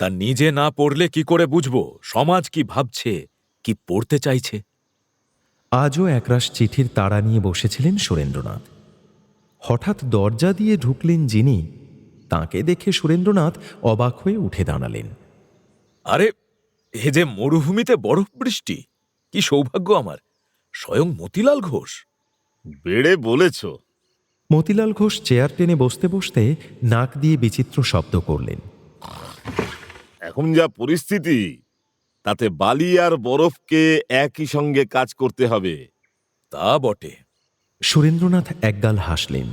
তা নিজে না পড়লে কি করে বুঝবো সমাজ কি ভাবছে, কি পড়তে চাইছে? আজও একরাশ চিঠির তাড়া নিয়ে বসেছিলেন সুরেন্দ্রনাথ। হঠাৎ দরজা দিয়ে ঢুকলেন যিনি, তাঁকে দেখে সুরেন্দ্রনাথ অবাক হয়ে উঠে দাঁড়ালেন। আরে, এ যে মরুভূমিতে বরফ বৃষ্টি! কি সৌভাগ্য আমার! স্বয়ং মতিলাল ঘোষ। বেড়ে বলেছ। মতিলাল ঘোষ চেয়ার টেনে বসতে বসতে নাক দিয়ে বিচিত্র শব্দ করলেন। এখন যা পরিস্থিতি, তাতে বালি আর বরফকে একই সঙ্গে কাজ করতে হবে। তা বটে। সুরেন্দ্রনাথ একগাল হাসলেন।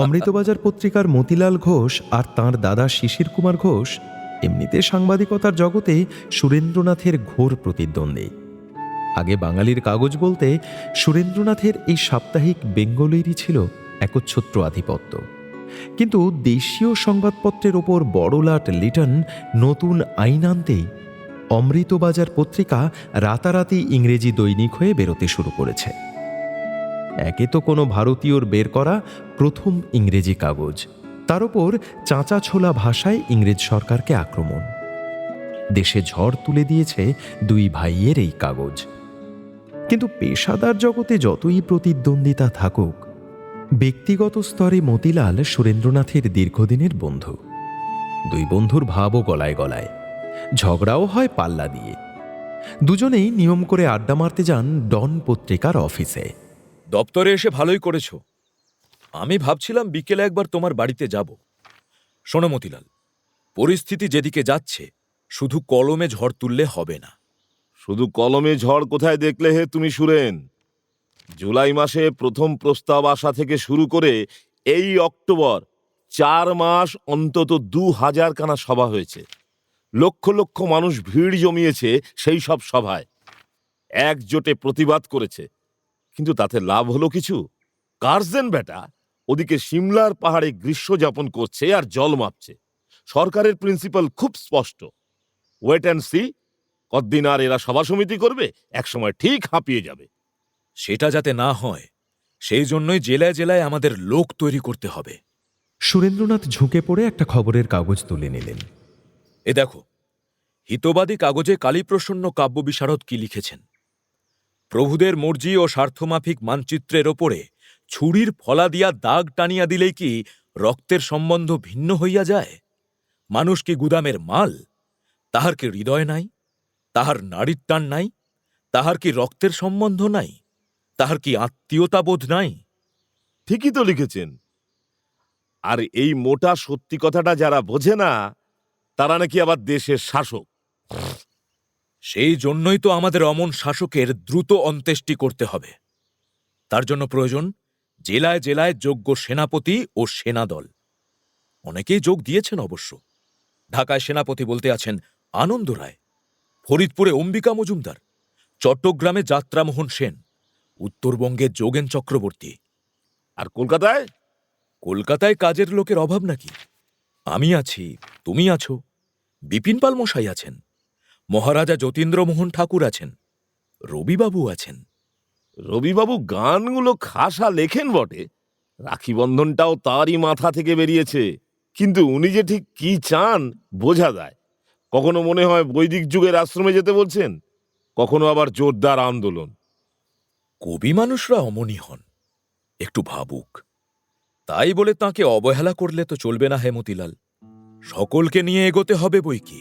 অমৃতবাজার পত্রিকার মতিলাল ঘোষ আর তাঁর দাদা শিশির কুমার ঘোষ এমনিতে সাংবাদিকতার জগতে সুরেন্দ্রনাথের ঘোর প্রতিদ্বন্দ্বী। আগে বাঙালির কাগজ বলতে সুরেন্দ্রনাথের এই সাপ্তাহিক বেঙ্গলেরই ছিল একচ্ছত্র আধিপত্য। কিন্তু দেশীয় সংবাদপত্রের ওপর বড়লাট লিটন নতুন আইন আনতেই অমৃতবাজার পত্রিকা রাতারাতি ইংরেজি দৈনিক হয়ে বেরোতে শুরু করেছে। একে তো কোনো ভারতীয়র বের করা প্রথম ইংরেজি কাগজ, তার ওপর চাঁচা ছোলা ভাষায় ইংরেজ সরকারকে আক্রমণ। দেশে ঝড় তুলে দিয়েছে দুই ভাইয়ের এই কাগজ। কিন্তু পেশাদার জগতে যতই প্রতিদ্বন্দ্বিতা থাকুক, ব্যক্তিগত স্তরে মতিলাল সুরেন্দ্রনাথের দীর্ঘদিনের বন্ধু। দুই বন্ধুর ভাবও গলায় গলায়, ঝগড়াও হয় পাল্লা দিয়ে। দুজনেই নিয়ম করে আড্ডা মারতে যান ডন পত্রিকার অফিসে। দপ্তরে এসে ভালোই করেছ। আমি ভাবছিলাম বিকেলে একবার তোমার বাড়িতে যাব। শোনো মতিলাল, পরিস্থিতি যেদিকে যাচ্ছে, শুধু কলমে ঝড় তুললে হবে না। শুধু কলমে ঝড় কোথায় দেখলে হে তুমি সুরেন? জুলাই মাসে প্রথম প্রস্তাব আসা থেকে শুরু করে এই অক্টোবর 4 মাস অন্তত 2000 খানা সভা হয়েছে। লক্ষ লক্ষ মানুষ ভিড় জমিয়েছে সেই সব সভায়, একজোটে প্রতিবাদ করেছে। কিন্তু তাতে লাভ হলো কিছু? কার্জেন বেটা ওদিকে সিমলার পাহাড়ে গ্রীষ্ম যাপন করছে আর জল মাপছে। সরকারের প্রিন্সিপাল খুব স্পষ্ট, ওয়েট অ্যান্ড সি। কতদিন আর এরা সভা সমিতি করবে? একসময় ঠিক হাঁপিয়ে যাবে। সেটা যাতে না হয়, সেই জন্যই জেলায় জেলায় আমাদের লোক তৈরি করতে হবে। সুরেন্দ্রনাথ ঝুঁকে পড়ে একটা খবরের কাগজ তুলে নিলেন। এ দেখো, হিতবাদী কাগজে কালীপ্রসন্ন কাব্য বিশারদ কি লিখেছেন। প্রভুদের মর্জি ও স্বার্থমাফিক মানচিত্রের ওপরে ছুরির ফলা দিয়া দাগ টানিয়া দিলেই কি রক্তের সম্বন্ধ ভিন্ন হইয়া যায়? মানুষ কি গুদামের মাল? তাহার কি হৃদয় নাই? তাহার নাড়ীর টান নাই? তাহার কি রক্তের সম্বন্ধ নাই? তাহার কি আত্মীয়তাবোধ নাই? ঠিকই তো লিখেছেন। আর এই মোটা সত্যি কথাটা যারা বোঝে না, তারা নাকি আবার দেশের শাসক। সেই জন্যই তো আমাদের অমন শাসকের দ্রুত অন্ত্যেষ্টি করতে হবে। তার জন্য প্রয়োজন জেলায় জেলায় যোগ্য সেনাপতি ও সেনাদল। অনেকেই যোগ দিয়েছেন অবশ্য। ঢাকায় সেনাপতি বলতে আছেন আনন্দ রায়, ফরিদপুরে অম্বিকা মজুমদার, চট্টগ্রামে যাত্রামোহন সেন, উত্তরবঙ্গে যোগেন চক্রবর্তী। আর কলকাতায়? কলকাতায় কাজের লোকের অভাব নাকি? আমি আছি, তুমি আছো, বিপিন পাল মশাই আছেন, মহারাজা যতীন্দ্রমোহন ঠাকুর আছেন, রবিবাবু আছেন। রবিবাবু গানগুলো খাসা লেখেন বটে, রাখি বন্ধনটাও তারই মাথা থেকে বেরিয়েছে, কিন্তু উনি যে ঠিক কি চান বোঝা যায়। কখনো মনে হয় বৈদিক যুগের আশ্রমে যেতে বলছেন, কখনো আবার জোরদার আন্দোলন। কবি মানুষরা অমনি হন, একটু ভাবুক। তাই বলে তাকে অবহেলা করলে তো চলবে না হে মতিলাল, সকলকে নিয়ে এগোতে হবে বই কি।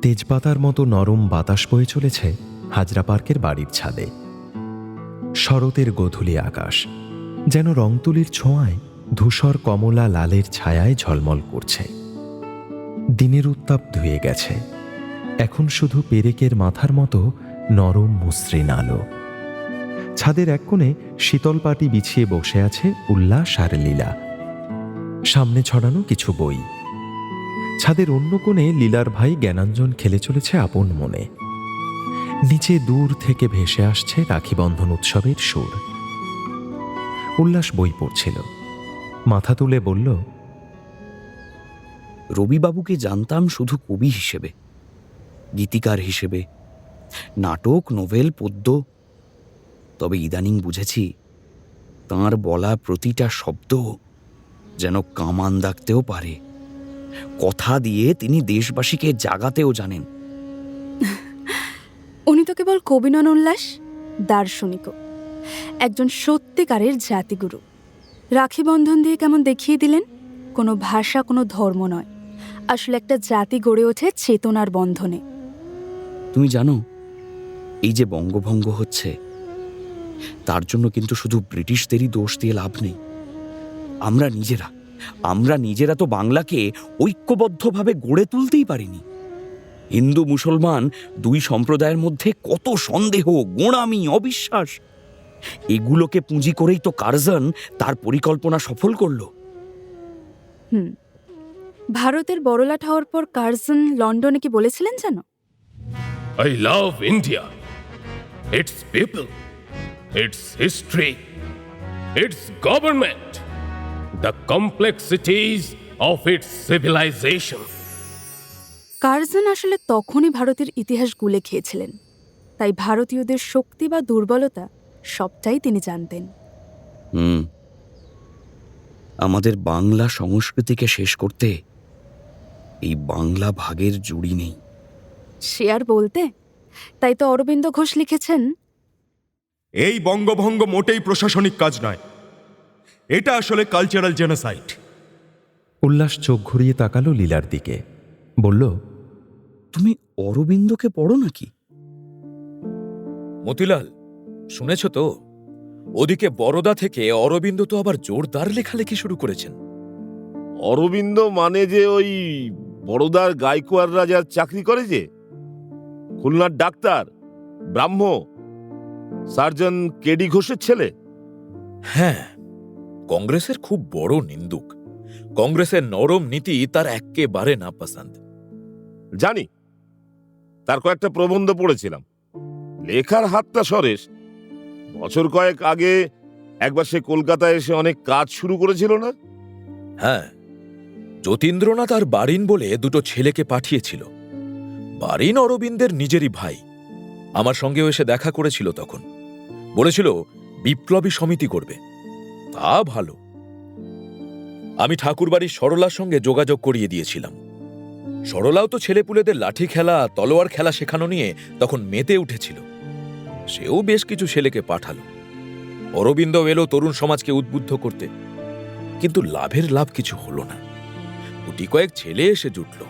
তেজপাতার মতো নরম বাতাস বয়ে চলেছে হাজরা পার্কের বাড়ির ছাদে। শরতের গোধূলি আকাশ যেন রংতুলির ছোঁয়ায় ধূসর কমলা লালের ছায়ায় ঝলমল করছে। দিনের উত্তাপ ধুয়ে গেছে, এখন শুধু পেরেকের মাথার মতো নরম মসৃণ আলো। ছাদের এক কোণে শীতল পাটি বিছিয়ে বসে আছে উল্লাস আর লীলা, সামনে ছড়ানো কিছু বই। ছাদের অন্য কোণে লীলার ভাই জ্ঞানাঞ্জন খেলে চলেছে আপন মনে। নিচে দূর থেকে ভেসে আসছে রাখিবন্ধন উৎসবের সুর। উল্লাস বই পড়ছিল, মাথা তুলে বলল, রবিবাবুকে জানতাম শুধু কবি হিসেবে, গীতিকার হিসেবে, নাটক, নোভেল, পদ্য। তবে ইদানিং বুঝেছি তাঁর বলা প্রতিটা শব্দ যেন কামান দাগতেও পারে। কথা দিয়ে তিনি দেশবাসীকে জাগাতেও জানেন। উনি তো কেবল কবি নন উল্লাস, দার্শনিকও, একজন সত্যিকারের জাতিগুরু। রাখি বন্ধন দিয়ে কেমন দেখিয়ে দিলেন কোনো ভাষা, কোনো ধর্ম নয়, আসলে একটা জাতি গড়ে ওঠে চেতনার বন্ধনে। তুমি জানো, এই যে বঙ্গভঙ্গ হচ্ছে, তার জন্য কিন্তু শুধু ব্রিটিশদেরই দোষ দিয়ে লাভ নেই। আমরা নিজেরা তো বাংলাকে ঐক্যবদ্ধভাবে গড়ে তুলতেই পারিনি। হিন্দু মুসলমান দুই সম্প্রদায়ের মধ্যে কত সন্দেহ, গোঁড়ামি, অবিশ্বাস, এগুলোকে পুঁজি করেই তো কার্জন তার পরিকল্পনা সফল করল। ভারতের বড়লাট হওয়ার পর কার্জন লন্ডনে কি বলেছিলেন জানো? I love India, its people, its history, its government, the complexities of its civilization. Curzon আসলে তখনই ভারতের ইতিহাস গুলে খেয়েছিলেন, তাই ভারতীয়দের শক্তি বা দুর্বলতা সবটাই তিনি জানতেন। আমাদের বাংলা সংস্কৃতিকে শেষ করতে এই বাংলা ভাগের জুড়ি নেই। সে আর বলতে, তাই তো অরবিন্দ ঘোষ লিখেছেন, এই বঙ্গভঙ্গ মোটেই প্রশাসনিক কাজ নয়, এটা আসলে কালচারাল জেনোসাইড। উল্লাস চোখ ঘুরিয়ে তাকালো লীলার দিকে, বলল, তুমি অরবিন্দকে পড়ো নাকি? মতিলাল, শুনেছ তো, ওদিকে বরোদা থেকে অরবিন্দ তো আবার জোরদার লেখালেখি শুরু করেছেন। অরবিন্দ মানে যে ওই বড়দার গাইকোয়াড় রাজার চাকরি করে, যে খুলনার ডাক্তার, ব্রাহ্ম, সার্জন কেডি ঘোষের ছেলে। হ্যাঁ, কংগ্রেসের খুব বড় নিন্দুক। কংগ্রেসের নরম নীতি তার একেবারে নাপসন্দ। জানি, তার কয়েকটা প্রবন্ধ পড়েছিলাম। লেখার হাতটা সরেস। বছর কয়েক আগে একবার সে কলকাতায় এসে অনেক কাজ শুরু করেছিল না? হ্যাঁ, যতীন্দ্রনাথ আর বারিন বলে দুটো ছেলেকে পাঠিয়েছিল। বারিন অরবিন্দের নিজেরই ভাই। আমার সঙ্গেও এসে দেখা করেছিল তখন। বলেছিল বিপ্লবী সমিতি করবে। তা ভালো। আমি ঠাকুরবাড়ির সরলার সঙ্গে যোগাযোগ করিয়ে দিয়েছিলাম। সরলাও তো ছেলেপুলেদের লাঠি খেলা, তলোয়ার খেলা শেখানো নিয়ে তখন মেতে উঠেছিল। সেও বেশ কিছু ছেলেকে পাঠালো। অরবিন্দ এলো তরুণ সমাজকে উদ্বুদ্ধ করতে, কিন্তু লাভের লাভ কিছু হলো না। গুটি কয়েক ছেলে এসে জুটল।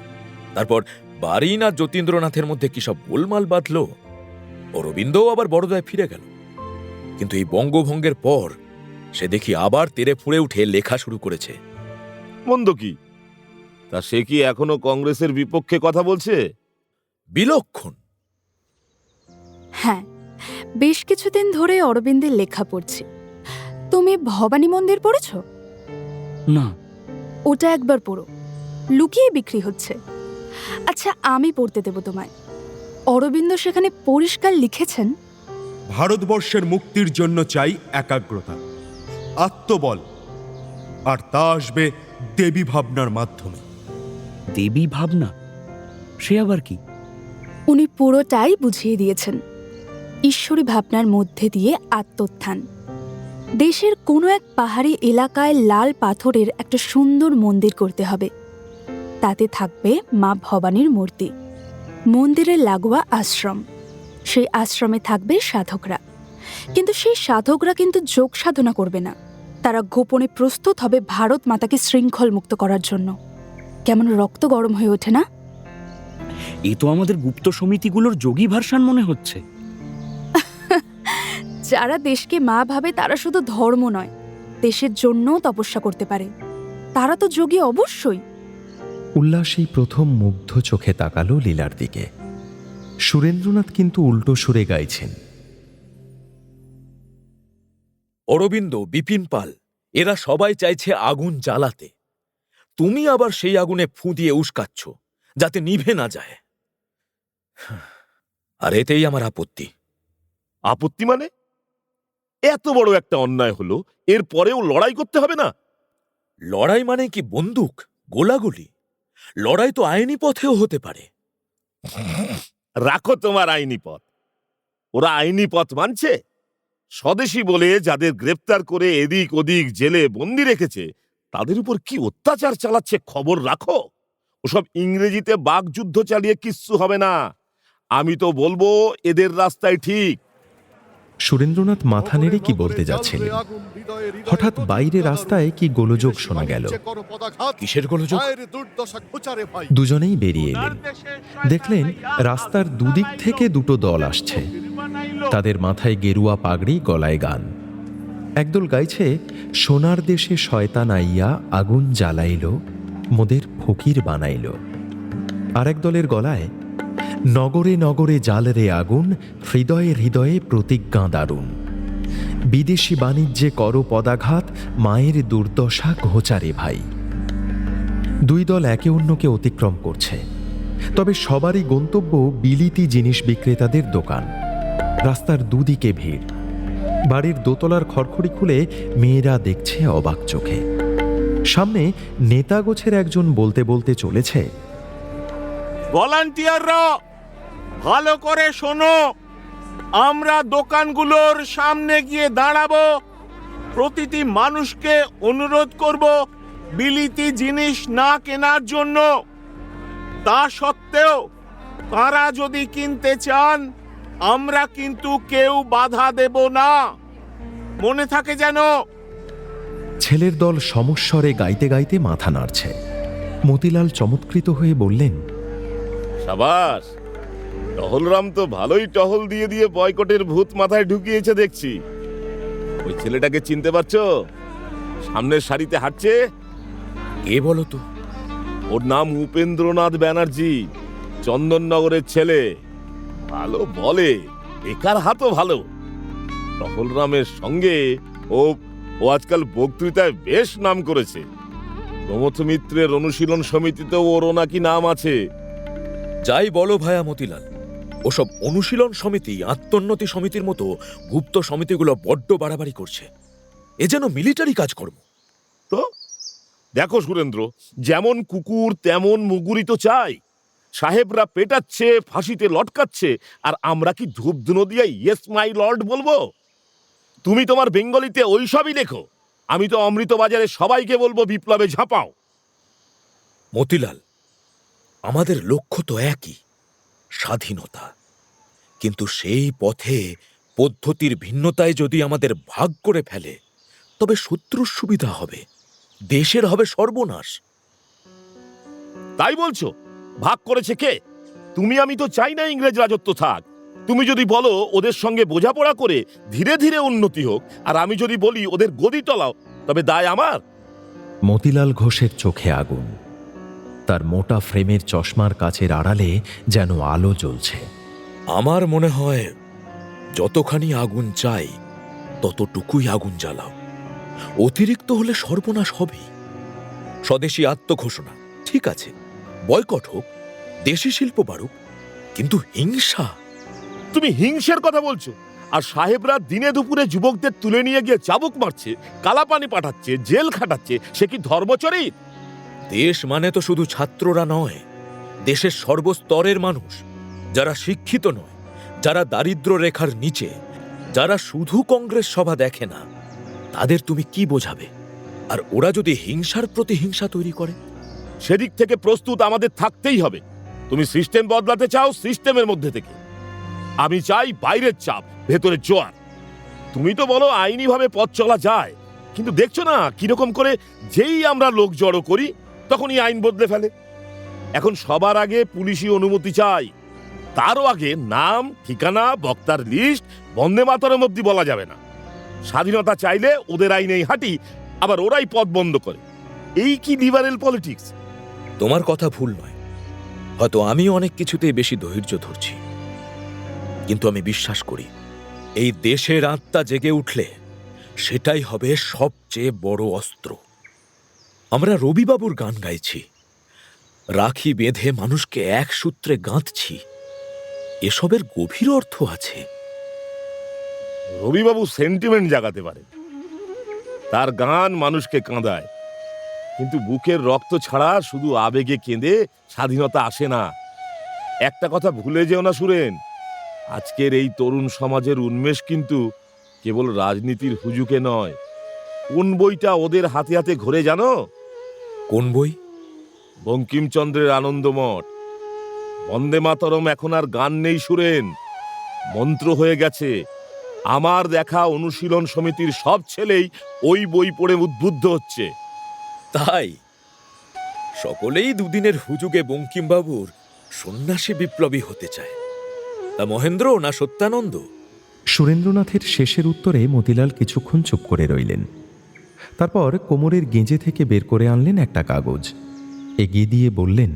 তারপর বারিন আর যতীন্দ্রনাথের মধ্যে কি সব গোলমাল বাঁধল। অরবিন্দও আবার বড়দায় ফিরে গেল। কিন্তু এই বঙ্গভঙ্গের পর সে দেখি আবার তেড়ে ফুঁড়ে উঠে লেখা শুরু করেছে। মন্দ কি? তা সে কি এখনো কংগ্রেসের বিপক্ষে কথা বলছে? বিলক্ষণ। হ্যাঁ, বেশ কিছুদিন ধরে অরবিন্দের লেখা পড়ছি। তুমি ভবানী মন্দির পড়েছ? না। ওটা একবার পড়ো, লুকিয়ে বিক্রি হচ্ছে। আচ্ছা, আমি পড়তে দেব তোমায়। অরবিন্দ সেখানে পরিষ্কার লিখেছেন, ভারতবর্ষের মুক্তির জন্য চাই একাগ্রতা, আত্মবল, আর তা আসবে দেবী ভাবনার মাধ্যমে। দেবী ভাবনা? সে আবার কি? উনি পুরোটাই বুঝিয়ে দিয়েছেন। ঈশ্বরী ভাবনার মধ্যে দিয়ে আত্মোত্থান। দেশের কোনো এক পাহাড়ি এলাকায় লাল পাথরের একটা সুন্দর মন্দির করতে হবে। তাতে থাকবে মা ভবানীর মূর্তি, মন্দিরের লাগোয়া আশ্রম, সেই আশ্রমে থাকবে সাধকরা। কিন্তু সেই সাধকরা কিন্তু যোগ সাধনা করবে না, তারা গোপনে প্রস্তুত হবে ভারত মাতাকে শৃঙ্খল মুক্ত করার জন্য। কেমন রক্ত গরম হয়ে ওঠে না? এ তো আমাদের গুপ্ত সমিতিগুলোর যোগী ভার্সান মনে হচ্ছে। যারা দেশকে মা ভাবে তারা শুধু ধর্ম নয়, দেশের জন্যও তপস্যা করতে পারে। তারা তো যোগী অবশ্যই। উল্লাস এই প্রথম মুগ্ধ চোখে তাকালো লীলার দিকে। সুরেন্দ্রনাথ কিন্তু উল্টো সুরে গাইছেন। অরবিন্দ, বিপিন পাল, এরা সবাই চাইছে আগুন জ্বালাতে। তুমি আবার সেই আগুনে ফু দিয়ে উস্কাচ্ছ যাতে নিভে না যায়। আর এতেই আমার আপত্তি। আপত্তি মানে? এত বড় একটা অন্যায় হলো, এর পরেও লড়াই করতে হবে না? লড়াই মানে কি বন্দুক, গোলাগুলি? লড়াই তো আইনি পথেও হতে পারে। রাখো তোমার আইনি পথ। ওরা আইনি পথ মানছে? স্বদেশী বলে যাদের গ্রেপ্তার করে এদিক ওদিক জেলে বন্দি রেখেছে, তাদের উপর কি অত্যাচার চালাচ্ছে খবর রাখো? ওসব ইংরেজিতে বাকযুদ্ধ চালিয়ে কিচ্ছু হবে না। আমি তো বলবো এদের রাস্তায় ঠিক। সুরেন্দ্রনাথ মাথা নেড়ে কি বলতে যাচ্ছিলেন, হঠাৎ বাইরে রাস্তায় কি গোলযোগ শোনা গেল। কিসের গোলযোগ? দুজনেই বেরিয়ে এলেন। দেখলেন রাস্তার দুদিক থেকে দুটো দল আসছে। তাদের মাথায় গেরুয়া পাগড়ি, গলায় গান। একদল গাইছে, সোনার দেশে শয়তান আইয়া আগুন জ্বালাইল, মোদের ফকির বানাইল। আরেক দলের গলায়, নগরে নগরে জাল রে আগুন, হৃদয়ে হৃদয়ে প্রতিজ্ঞা দারুণ। বিদেশি বাণিজ্যে কর পদাঘাত, মায়ের দুর্দশা ঘোচারে ভাই। দুই দল একে অন্যকে অতিক্রম করছে, তবে সবারই গন্তব্য বিলিতি জিনিস বিক্রেতাদের দোকান। রাস্তার দুদিকে ভিড়। বাড়ির দোতলার খড়খড়ি খুলে মেয়েরা দেখছে অবাক চোখে। সামনে নেতাগোছের একজন বলতে বলতে চলেছে, ভলান্টিয়াররা ভালো করে শোনো, আমরা দোকানগুলোর সামনে গিয়ে দাঁড়াবো। প্রতিটি মানুষকে অনুরোধ করব বিলিতি জিনিস না কেনার জন্য। তা সত্ত্বেও তারা যদি কিনতে চান, আমরা কিন্তু কেউ বাধা দেব না, মনে থাকে যেন। ছেলের দল সমস্বরে গাইতে গাইতে মাথা নাড়ছে। মতিলাল চমৎকৃত হয়ে বললেন, সাবাস, টহলরাম তো ভালোই টহল দিয়ে দিয়ে বয়কটের ভূত মাথায় ঢুকিয়েছে দেখছি। ওই ছেলেটাকে চিনতে পারছো? সামনের সারিতে হাঁটছে। কে বলো তো? ওর নাম উপেন্দ্রনাথ ব্যানার্জি, চন্দননগরের ছেলে। ভালো বলে, বেকার হাতও ভালো। টহলরামের সঙ্গে ও আজকাল বক্তৃতায় বেশ নাম করেছে। প্রমথ মিত্রের অনুশীলন সমিতিতেও ওরও নাকি নাম আছে। যাই বলো ভায়া মতিলাল, ওসব অনুশীলন সমিতি, আত্মোন্নতি সমিতির মতো গুপ্ত সমিতিগুলো বড্ড বাড়াবাড়ি করছে। এ যেন মিলিটারি কাজকর্ম। তো দেখো সুরেন্দ্র, যেমন কুকুর তেমন মুগুরি তো চাই। সাহেবরা পেটাচ্ছে, ফাঁসিতে লটকাচ্ছে, আর আমরা কি ধূপ ধুনো দিয়ে ইয়েস মাই লর্ড বলবো? তুমি তোমার বেঙ্গলিতে ওইসবই লেখো, আমি তো অমৃতবাজারে সবাইকে বলবো বিপ্লবে ঝাঁপাও। মতিলাল, আমাদের লক্ষ্য তো একই, স্বাধীনতা। কিন্তু সেই পথে পদ্ধতির ভিন্নতায় যদি আমাদের ভাগ করে ফেলে, তবে শত্রুর সুবিধা হবে, দেশের হবে সর্বনাশ। তাই বলছো? ভাগ করেছে কে? তুমি আমি তো চাই না ইংরেজ রাজত্ব থাক। তুমি যদি বলো ওদের সঙ্গে বোঝাপড়া করে ধীরে ধীরে উন্নতি হোক, আর আমি যদি বলি ওদের গদি টলাও, তবে দায় আমার। মতিলাল ঘোষের চোখে আগুন। তার মোটা ফ্রেমের চশমার কাছের আড়ালে যেন আলো জ্বলছে। আমার মনে হয় যতখানি আগুন চাই ততটুকুই আগুন জ্বালাও। অতিরিক্ত হলে সর্বনাশ হবেই। স্বদেশী আত্মঘোষণা ঠিক আছে, বয়কট হোক, দেশি শিল্প বাড়ুক, কিন্তু হিংসা। তুমি হিংসের কথা বলছো, আর সাহেবরা দিনে দুপুরে যুবকদের তুলে নিয়ে গিয়ে চাবুক মারছে, কালাপানি পাঠাচ্ছে, জেল খাটাচ্ছে, সে কি ধর্মচরিত? দেশ মানে তো শুধু ছাত্ররা নয়, দেশের সর্বস্তরের মানুষ, যারা শিক্ষিত নয়, যারা দারিদ্র্য রেখার নিচে, যারা শুধু কংগ্রেস সভা দেখে না, তাদের তুমি কি বোঝাবে? আর ওরা যদি হিংসার প্রতি হিংসা তৈরি করে? সেদিক থেকে প্রস্তুত আমাদের থাকতেই হবে। তুমি সিস্টেম বদলাতে চাও সিস্টেমের মধ্যে থেকে, আমি চাই বাইরের চাপ, ভেতরে জোয়ার। তুমি তো বলো আইনিভাবে পথ চলা যায়, কিন্তু দেখছো না কিরকম করে যেই আমরা লোক জড়ো করি তখনই আইন বদলে ফেলে। এখন সবার আগে পুলিশি অনুমতি চাই, তারও আগে নাম, ঠিকানা, বক্তার লিস্ট, বন্দে মাতরম অব্দি বলা যাবে না। স্বাধীনতা চাইলে ওদের আইনেই হাঁটি, আবার ওরাই পথ বন্ধ করে। এই কি লিবারেল পলিটিক্স? তোমার কথা ভুল নয়, হয়তো আমি অনেক কিছুতেই বেশি ধৈর্য ধরছি, কিন্তু আমি বিশ্বাস করি এই দেশের আত্মা জেগে উঠলে সেটাই হবে সবচেয়ে বড় অস্ত্র। আমরা রবিবাবুর গান গাইছি, রাখি বেঁধে মানুষকে এক সূত্রে গাঁথছি, এসবের গভীর অর্থ আছে। রবিবাবু সেন্টিমেন্ট জাগাতে পারে, তার গান মানুষকে কাঁদায়, কিন্তু বুকের রক্ত ছাড়া শুধু আবেগে কেঁদে স্বাধীনতা আসে না। একটা কথা ভুলে যেও না সুরেন, আজকের এই তরুণ সমাজের উন্মেষ কিন্তু কেবল রাজনীতির হুজুকে নয়। কোন বইটা ওদের হাতে হাতে ঘোরে জানো? কোন বই? বঙ্কিমচন্দ্রের আনন্দমঠ। বন্দে মাতরম এখন আর গান নেই সুরেন, মন্ত্র হয়ে গেছে। আমার দেখা অনুশীলন সমিতির সব ছেলেই ওই বই পড়ে উদ্বুদ্ধ হচ্ছে। তাই সকলেই দুদিনের হুজুগে বঙ্কিমবাবুর সন্ন্যাসী বিপ্লবী হতে চায়। তা মহেন্দ্র না সত্যানন্দ? সুরেন্দ্রনাথের শেষের উত্তরে মতিলাল কিছুক্ষণ চুপ করে রইলেন। তারপর কোমরের গেঁজে থেকে বের করে আনলেন একটা কাগজ, এগিয়ে দিয়ে বললেন,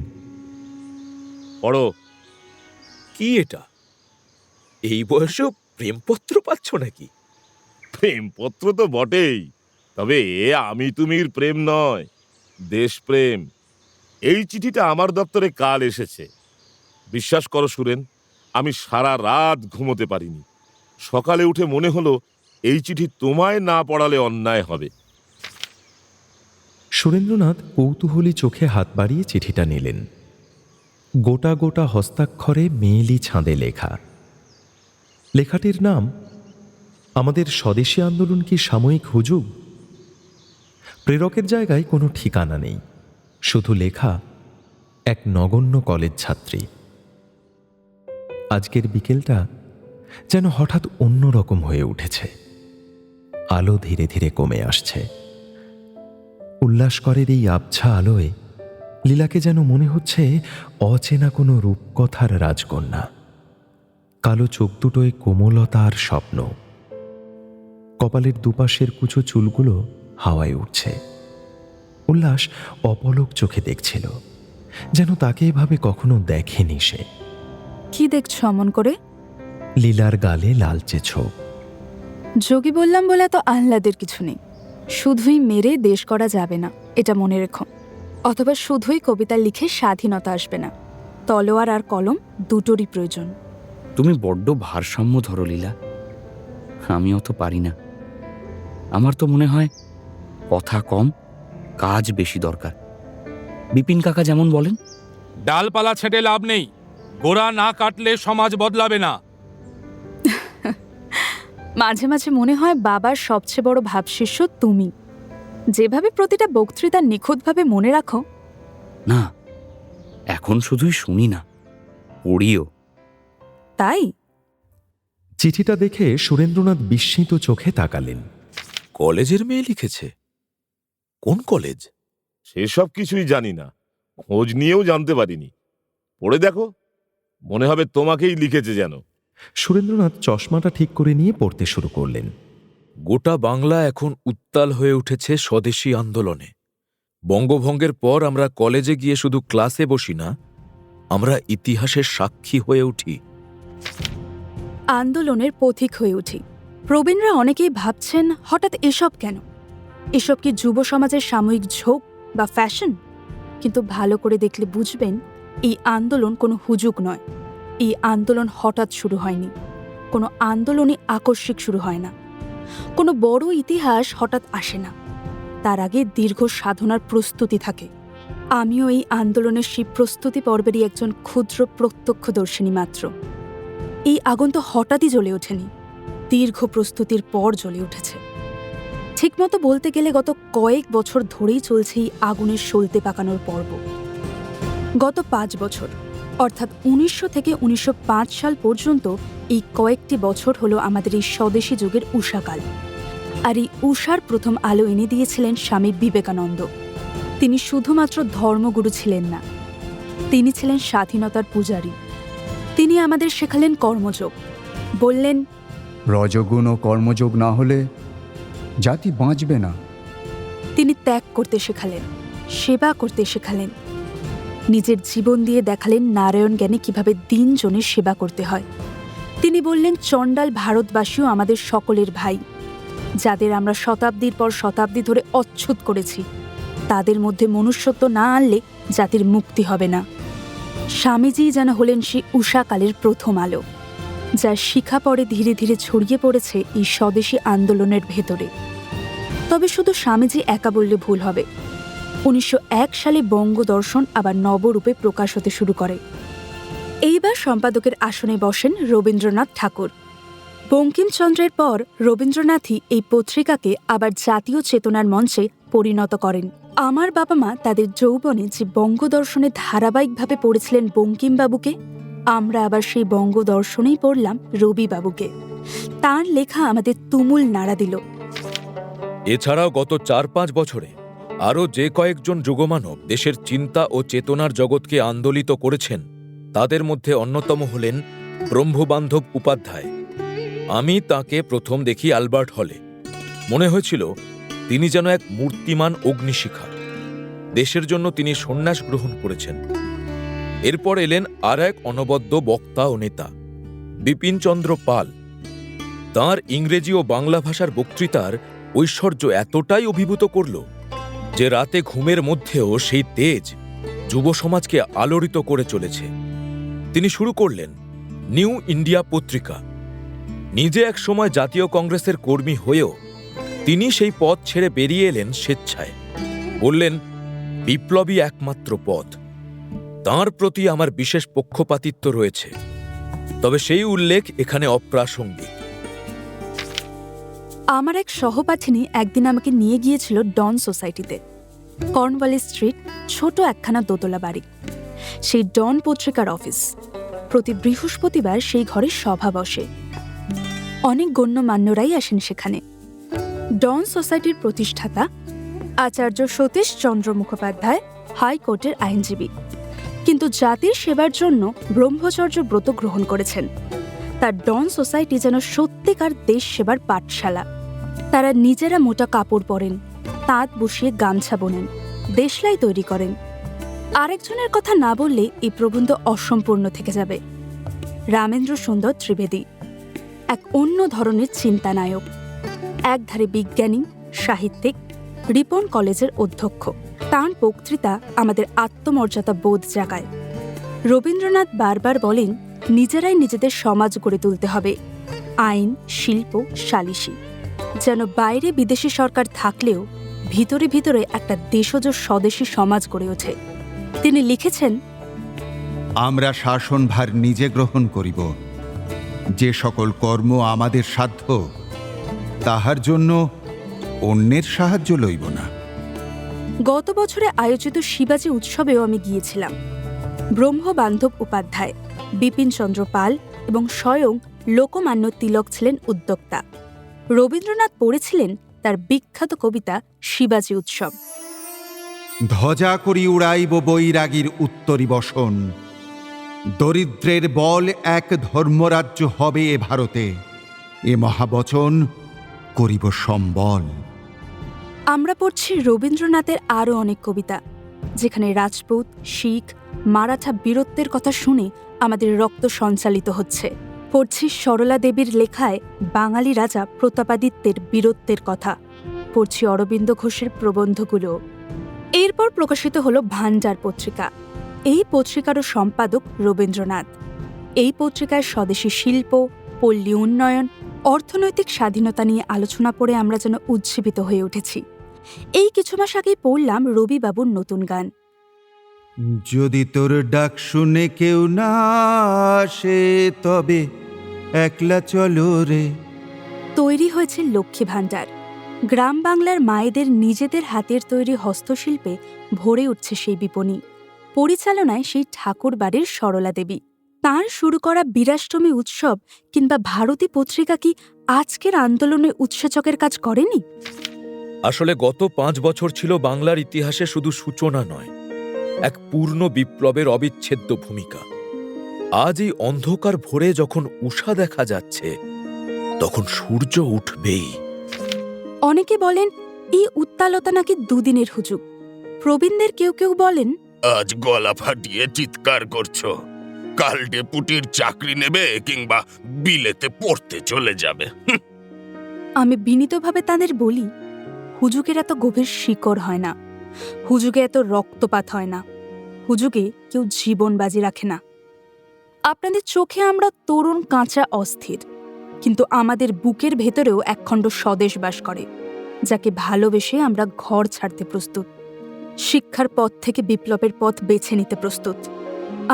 পড়ো। কি এটা? এই বয়সেও প্রেমপত্র পাচ্ছ নাকি? প্রেমপত্র তো বটেই, তবে এ আমি তুমির প্রেম নয়, দেশপ্রেম। এই চিঠিটা আমার দপ্তরে কাল এসেছে। বিশ্বাস করো সুরেন, আমি সারা রাত ঘুমোতে পারিনি। সকালে উঠে মনে হলো এই চিঠি তোমায় না পড়ালে অন্যায় হবে। সুরেন্দ্রনাথ কৌতূহলী চোখে হাত বাড়িয়ে চিঠিটা নিলেন। গোটা গোটা হস্তাক্ষরে মেয়েলি ছাঁদে লেখা। লেখাটির নাম আমাদের স্বদেশী আন্দোলন কি সাময়িক হুজুগ? প্রেরকের জায়গায় কোনো ঠিকানা নেই, শুধু লেখা এক নগণ্য কলেজ ছাত্রী। আজকের বিকেলটা যেন হঠাৎ অন্যরকম হয়ে উঠেছে। আলো ধীরে ধীরে কমে আসছে। উল্লাসকরের এই আবছা আলোয় লীলাকে যেন মনে হচ্ছে অচেনা কোনো রূপকথার রাজকন্যা। কালো চোখ দুটোয় কোমলতা আর স্বপ্ন। কপালের দুপাশের কুচো চুলগুলো হাওয়ায় উঠছে। উল্লাস অপলক চোখে দেখছিল, যেন তাকে এভাবে কখনো দেখেনি সে। কি দেখছো অমন করে? লীলার গালে লালচে ছোপ। যোগী বললাম বলে তো আহ্লাদের কিছু নেই। শুধুই মেরে দেশ করা যাবে না, এটা মনে রেখো। অথবা শুধুই কবিতা লিখে স্বাধীনতা আসবে না। তলোয়ার আর কলম দুটোরই প্রয়োজন। তুমি বড্ড ভারসাম্য ধরো লীলা, আমি অত পারি না। আমার তো মনে হয় কথা কম, কাজ বেশি দরকার। বিপিন কাকা যেমন বলেন, ডালপালা ছেঁটে লাভ নেই, গোড়া না কাটলে সমাজ বদলাবে না। মাঝে মাঝে মনে হয় বাবার সবচেয়ে বড় ভাবশিষ্য তুমি। যেভাবে প্রতিটা বক্তৃতা নিখুঁতভাবে মনে রাখো। না, এখন শুধুই শুনি না, পড়িও। তাই? চিঠিটা দেখে সুরেন্দ্রনাথ বিস্মিত চোখে তাকালেন। কলেজের মেয়ে লিখেছে? কোন কলেজ? সেসব কিছুই জানি না, খোঁজ নিয়েও জানতে পারিনি। পড়ে দেখো, মনে হবে তোমাকেই লিখেছে যেন। সুরেন্দ্রনাথ চশমাটা ঠিক করে নিয়ে পড়তে শুরু করলেন। গোটা বাংলা এখন উত্তাল হয়ে উঠেছে স্বদেশী আন্দোলনে। বঙ্গভঙ্গের পর আমরা কলেজে গিয়ে শুধু ক্লাসে বসি না, আমরা ইতিহাসের সাক্ষী হয়ে উঠি, আন্দোলনের পথিক হয়ে উঠি। প্রবীণরা অনেকেই ভাবছেন হঠাৎ এসব কেন? এসব কি যুব সমাজের সাময়িক ঝোঁক বা ফ্যাশন? কিন্তু ভালো করে দেখলে বুঝবেন, এই আন্দোলন কোনো হুজুগ নয়। এই আন্দোলন হঠাৎ শুরু হয়নি। কোনো আন্দোলনই আকস্মিক শুরু হয় না। কোনো বড় ইতিহাস হঠাৎ আসে না, তার আগে দীর্ঘ সাধনার প্রস্তুতি থাকে। আমিও এই আন্দোলনের সেই প্রস্তুতি পর্বেরই একজন ক্ষুদ্র প্রত্যক্ষদর্শিনী মাত্র। এই আগুন তো হঠাৎই জ্বলে ওঠেনি, দীর্ঘ প্রস্তুতির পর জ্বলে উঠেছে। ঠিকমতো বলতে গেলে গত কয়েক বছর ধরেই চলছে এই আগুনের সলতে পাকানোর পর্ব। গত 5 বছর অর্থাৎ 1900 থেকে 1905 সাল পর্যন্ত এই কয়েকটি বছর হলো আমাদের এই স্বদেশী যুগের উষাকাল। আর এই উষার প্রথম আলো এনে দিয়েছিলেন স্বামী বিবেকানন্দ। তিনি শুধুমাত্র ধর্মগুরু ছিলেন না, তিনি ছিলেন স্বাধীনতার পূজারী। তিনি আমাদের শেখালেন কর্মযোগ। বললেন, রজগুণ ও কর্মযোগ না হলে জাতি বাঁচবে না। তিনি ত্যাগ করতে শেখালেন, সেবা করতে শেখালেন, নিজের জীবন দিয়ে দেখালেন নারায়ণ জ্ঞানে কিভাবে দিনজনের সেবা করতে হয়। তিনি বললেন, চণ্ডাল ভারতবাসীও আমাদের সকলের ভাই, যাদের আমরা শতাব্দীর পর শতাব্দী ধরে অচ্ছুত করেছি। তাদের মধ্যে মনুষ্যত্ব না আনলে জাতির মুক্তি হবে না। স্বামীজি যেন হলেন সেই উষাকালের প্রথম আলো, যার শিখা পরে ধীরে ধীরে ছড়িয়ে পড়েছে এই স্বদেশী আন্দোলনের ভেতরে। তবে শুধু স্বামীজি একা বললে ভুল হবে। 1901 সালে বঙ্গদর্শন আবার নবরূপে প্রকাশ হতে শুরু করে। এইবার সম্পাদকের আসনে বসেন রবীন্দ্রনাথ ঠাকুর। বঙ্কিমচন্দ্রের পর রবীন্দ্রনাথই এই পত্রিকাকে আবার জাতীয় চেতনার মঞ্চে পরিণত করেন। আমার বাবা মা তাদের যৌবনে যে বঙ্গদর্শনে ধারাবাহিকভাবে পড়েছিলেন বঙ্কিমবাবুকে, আমরা আবার সেই বঙ্গদর্শনেই পড়লাম রবিবাবুকে। তাঁর লেখা আমাদের তুমুল নাড়া দিল। এছাড়াও গত 4-5 বছরে আরও যে কয়েকজন যুগমানব দেশের চিন্তা ও চেতনার জগৎকে আন্দোলিত করেছেন, তাদের মধ্যে অন্যতম হলেন ব্রহ্মবান্ধব উপাধ্যায়। আমি তাকে প্রথম দেখি অ্যালবার্ট হলে। মনে হয়েছিল তিনি যেন এক মূর্তিমান অগ্নিশিখা। দেশের জন্য তিনি সন্ন্যাস গ্রহণ করেছেন। এরপর এলেন আর এক অনবদ্য বক্তা ও নেতা, বিপিনচন্দ্র পাল। তাঁর ইংরেজি ও বাংলা ভাষার বক্তৃতার ঐশ্বর্য এতটাই অভিভূত করল যে রাতে ঘুমের মধ্যেও সেই তেজ যুব সমাজকে আলোড়িত করে চলেছে। তিনি শুরু করলেন নিউ ইন্ডিয়া পত্রিকা। নিজে এক সময় জাতীয় কংগ্রেসের কর্মী হয়েও তিনি সেই পথ ছেড়ে বেরিয়ে এলেন স্বেচ্ছায়। বললেন, বিপ্লবী একমাত্র পথ। তাঁর প্রতি আমার বিশেষ পক্ষপাতিত্ব রয়েছে, তবে সেই উল্লেখ এখানে অপ্রাসঙ্গিক। আমার এক সহপাঠিনী একদিন আমাকে নিয়ে গিয়েছিল ডন সোসাইটিতে। কর্নওয়ালিস স্ট্রিট, ছোট একখানা দোতলা বাড়ি। সেই ডন পত্রিকার অফিস। প্রতি বৃহস্পতিবার সেই ঘরে সভা বসে। অনেক গণ্যমান্যরাই আসেন সেখানে। ডন সোসাইটির প্রতিষ্ঠাতা আচার্য সতীশ চন্দ্র মুখোপাধ্যায় হাইকোর্টের আইনজীবী, কিন্তু জাতির সেবার জন্য ব্রহ্মচর্য ব্রত গ্রহণ করেছেন। তার ডন সোসাইটি যেন সত্যিকার দেশ সেবার পাঠশালা। তারা নিজেরা মোটা কাপড় পরেন, তাঁত বসিয়ে গামছা বোনেন, দেশলাই তৈরি করেন। আরেকজনের কথা না বললে এই প্রবন্ধ অসম্পূর্ণ থেকে যাবে। রামেন্দ্র সুন্দর ত্রিবেদী এক অন্য ধরনের চিন্তানায়ক। একধারে বিজ্ঞানী, সাহিত্যিক, রিপন কলেজের অধ্যক্ষ। তাঁর বক্তৃতা আমাদের আত্মমর্যাদা বোধ জাগায়। রবীন্দ্রনাথ বারবার বলেন, নিজেরাই নিজেদের সমাজ গড়ে তুলতে হবে, আইন, শিল্প, সালিশি। যেন বাইরে বিদেশি সরকার থাকলেও ভিতরে ভিতরে একটা দেশজ স্বদেশী সমাজ গড়ে ওঠে। তিনি লিখেছেন, আমরা শাসনভার নিজে গ্রহণ করিব। যে সকল কর্ম আমাদের সাধ্য, তাহার জন্য অন্যের সাহায্য লইব না। গত বছরে আয়োজিত শিবাজী উৎসবেও আমি গিয়েছিলাম। ব্রহ্মবান্ধব উপাধ্যায়, বিপিনচন্দ্র পাল এবং স্বয়ং লোকমান্য তিলক ছিলেন উদ্যোক্তা। রবীন্দ্রনাথ পড়েছিলেন তার বিখ্যাত কবিতা শিবাজী উৎসব। ধ্বজা করি উড়াইব বৈরাগীর উত্তরী বসন, দরিদ্রের বল এক ধর্মরাজ্য হবে এ ভারতে, এ মহাবচন করিব সম্বল। আমরা পড়ছি রবীন্দ্রনাথের আরও অনেক কবিতা, যেখানে রাজপুত, শিখ, মারাঠা বীরত্বের কথা শুনে আমাদের রক্ত সঞ্চালিত হচ্ছে। পড়ছি সরলা দেবীর লেখায় বাঙালি রাজা প্রতাপাদিত্যের বীরত্বের কথা। পড়ছি অরবিন্দ ঘোষের প্রবন্ধগুলো। এরপর প্রকাশিত হল ভান্ডার পত্রিকা। এই পত্রিকারও সম্পাদক রবীন্দ্রনাথ। এই পত্রিকায় স্বদেশী শিল্প, পল্লী উন্নয়ন, অর্থনৈতিক স্বাধীনতা নিয়ে আলোচনা পড়ে আমরা যেন উজ্জীবিত হয়ে উঠেছি। এই কিছু মাস আগেই পড়লাম রবিবাবুর নতুন গান, যদি তোর ডাক শুনে কেউ না আসে, তবে একলা চলো রে। তৈরি হয়েছে লক্ষ্মী ভাণ্ডার, গ্রাম বাংলার মায়েদের নিজেদের হাতের তৈরি হস্তশিল্পে ভরে উঠছে সেই বিপণী। পরিচালনায় সেই ঠাকুর বাড়ির সরলা দেবী। তাঁর শুরু করা বীরাষ্টমী উৎসব কিংবা ভারতী পত্রিকা কি আজকের আন্দোলনে উৎসেচকের কাজ করেনি? আসলে গত 5 বছর ছিল বাংলার ইতিহাসে শুধু সূচনা নয়, এক পূর্ণ বিপ্লবের অবিচ্ছেদ্য ভূমিকা। আজ এই অন্ধকার ভোরে যখন উষা দেখা যাচ্ছে, তখন সূর্য উঠবেই। অনেকে বলেন এই উত্তালতা নাকি দুদিনের হুজুগ। প্রবীণদের কেউ কেউ বলেন, আজ গলা ফাটিয়ে চিৎকার করছো, কাল ডেপুটির চাকরি নেবে কিংবা বিলেতে পড়তে চলে যাবে। আমি বিনীতভাবে তাদের বলি, হুজুগের এত গভীর শিকড় হয় না, হুজুগে এত রক্তপাত হয় না, হুজুগে কেউ জীবন বাজি রাখে না। আপনাদের চোখে আমরা তরুণ কাঁচা অস্থির, কিন্তু আমাদের বুকের ভেতরেও একখণ্ড স্বদেশ বাস করে, যাকে ভালোবেসে আমরা ঘর ছাড়তে প্রস্তুত, শিক্ষার পথ থেকে বিপ্লবের পথ বেছে নিতে প্রস্তুত।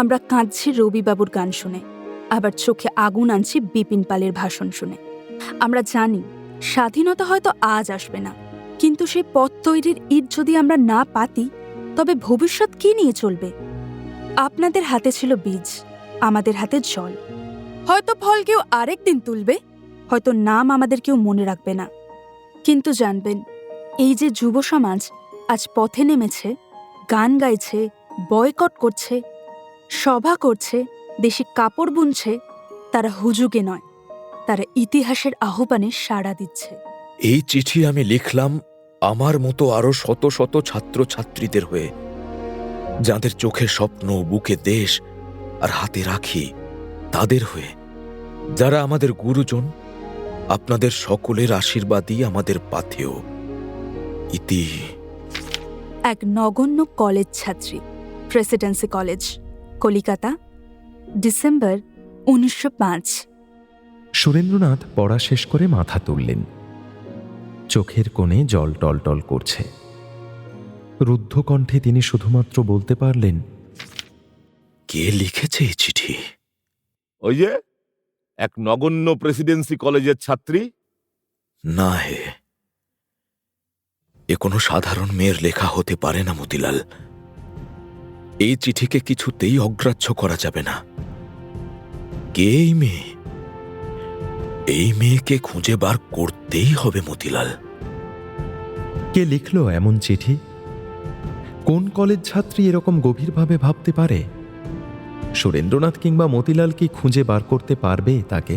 আমরা কাঁদছি রবিবাবুর গান শুনে, আবার চোখে আগুন আনছি বিপিন পালের ভাষণ শুনে। আমরা জানি স্বাধীনতা হয়তো আজ আসবে না, কিন্তু সেই পথ তৈরির ইট যদি আমরা না পাতি, তবে ভবিষ্যৎ কি নিয়ে চলবে? আপনাদের হাতে ছিল বীজ, আমাদের হাতে জল। হয়তো ফল কেউ আরেক দিন তুলবে, হয়তো নাম আমাদের কেউ মনে রাখবে না, কিন্তু জানবেন, এই যে যুব সমাজ আজ পথে নেমেছে, গান গাইছে, বয়কট করছে, সভা করছে, দেশি কাপড় বুনছে, তারা হুজুগে নয়, তারা ইতিহাসের আহ্বানে সাড়া দিচ্ছে। এই চিঠি আমি লিখলাম আমার মতো আরো শত শত ছাত্রছাত্রীদের হয়ে, যাদের চোখের স্বপ্ন, বুকে দেশ আর হাতে রাখি, তাদের হয়ে, যারা আমাদের গুরুজন। আপনাদের সকলের আশীর্বাদই আমাদের পাথেয়। ইতি। এক নগণ্য কলেজ ছাত্রী, Presidency College, Calcutta, December 1905। Surendranath পড়া শেষ করে মাথা তুললেন। চোখের কোণে জল টলটল করছে। রুদ্ধ কণ্ঠে তিনি শুধুমাত্র বলতে পারলেন, কে লিখেছে এই চিঠি? ওই যে এক নগণ্য প্রেসিডেন্সি কলেজের ছাত্রী। না হে, এ কোনো সাধারণ মেয়ের লেখা হতে পারে না মতিলাল। এই চিঠিকে কিছুতেই অগ্রাহ্য করা যাবে না। কে এই মেয়ে? এই মেয়েকে খুঁজে বার করতেই হবে মতিলাল। কে লিখল এমন চিঠি? কোন কলেজ ছাত্রী এরকম গভীরভাবে ভাবতে পারে? সুরেন্দ্রনাথ কিংবা মতিলাল কি খুঁজে বার করতে পারবে তাকে?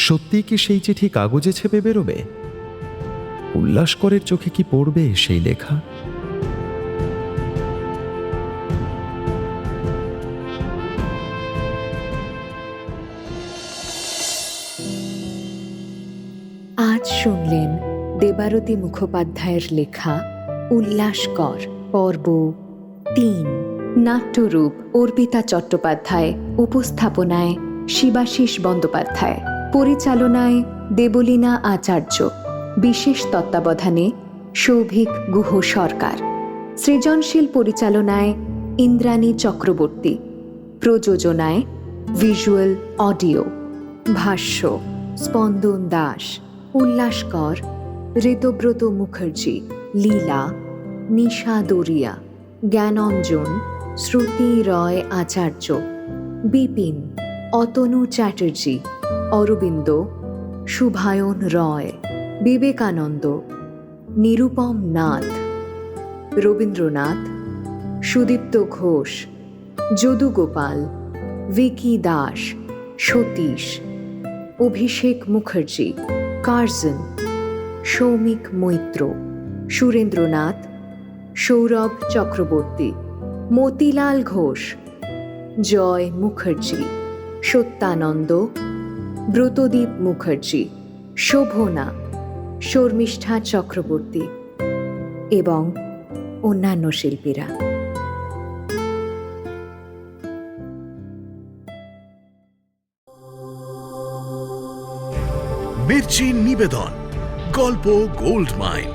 সত্যিই কি সেই চিঠি কাগজে ছেপে বেরোবে? উল্লাসকরের চোখে কি পড়বে সেই লেখা? আজ শুনলেন দেবারতী মুখোপাধ্যায়ের লেখা উল্লাসকর পর্ব ৩। নাট্যরূপ অর্পিতা চট্টোপাধ্যায়, উপস্থাপনায় শিবাশিস বন্দ্যোপাধ্যায়, পরিচালনায় দেবলীনা আচার্য, বিশেষ তত্ত্বাবধানে সৌভিক গুহ সরকার, সৃজনশীল পরিচালনায় ইন্দ্রাণী চক্রবর্তী, প্রযোজনায় ভিজুয়াল অডিও, ভাষ্য স্পন্দন দাস, উল্লাসকর ঋতব্রত মুখার্জি, লীলা নিশা দরিয়া, জ্ঞানঞ্জন শ্রুতি রয় আচার্য, বিপিন অতনু চ্যাটার্জি, অরবিন্দ শুভায়ন রয়, বিবেকানন্দ নিরুপম নাথ, রবীন্দ্রনাথ সুদীপ্ত ঘোষ, যদুগোপাল, ভিকি দাস, সতীশ, অভিষেক মুখার্জি, কার্জন, সৌমিক মৈত্র, সুরেন্দ্রনাথ, সৌরভ চক্রবর্তী, মতিলাল ঘোষ, জয় মুখার্জি, সত্যানন্দ, ব্রতদীপ মুখার্জি, শোভনা, শর্মিষ্ঠা চক্রবর্তী এবং অন্যান্য শিল্পীরা। মির্চি নিবেদন, গল্প গোল্ড মাইন।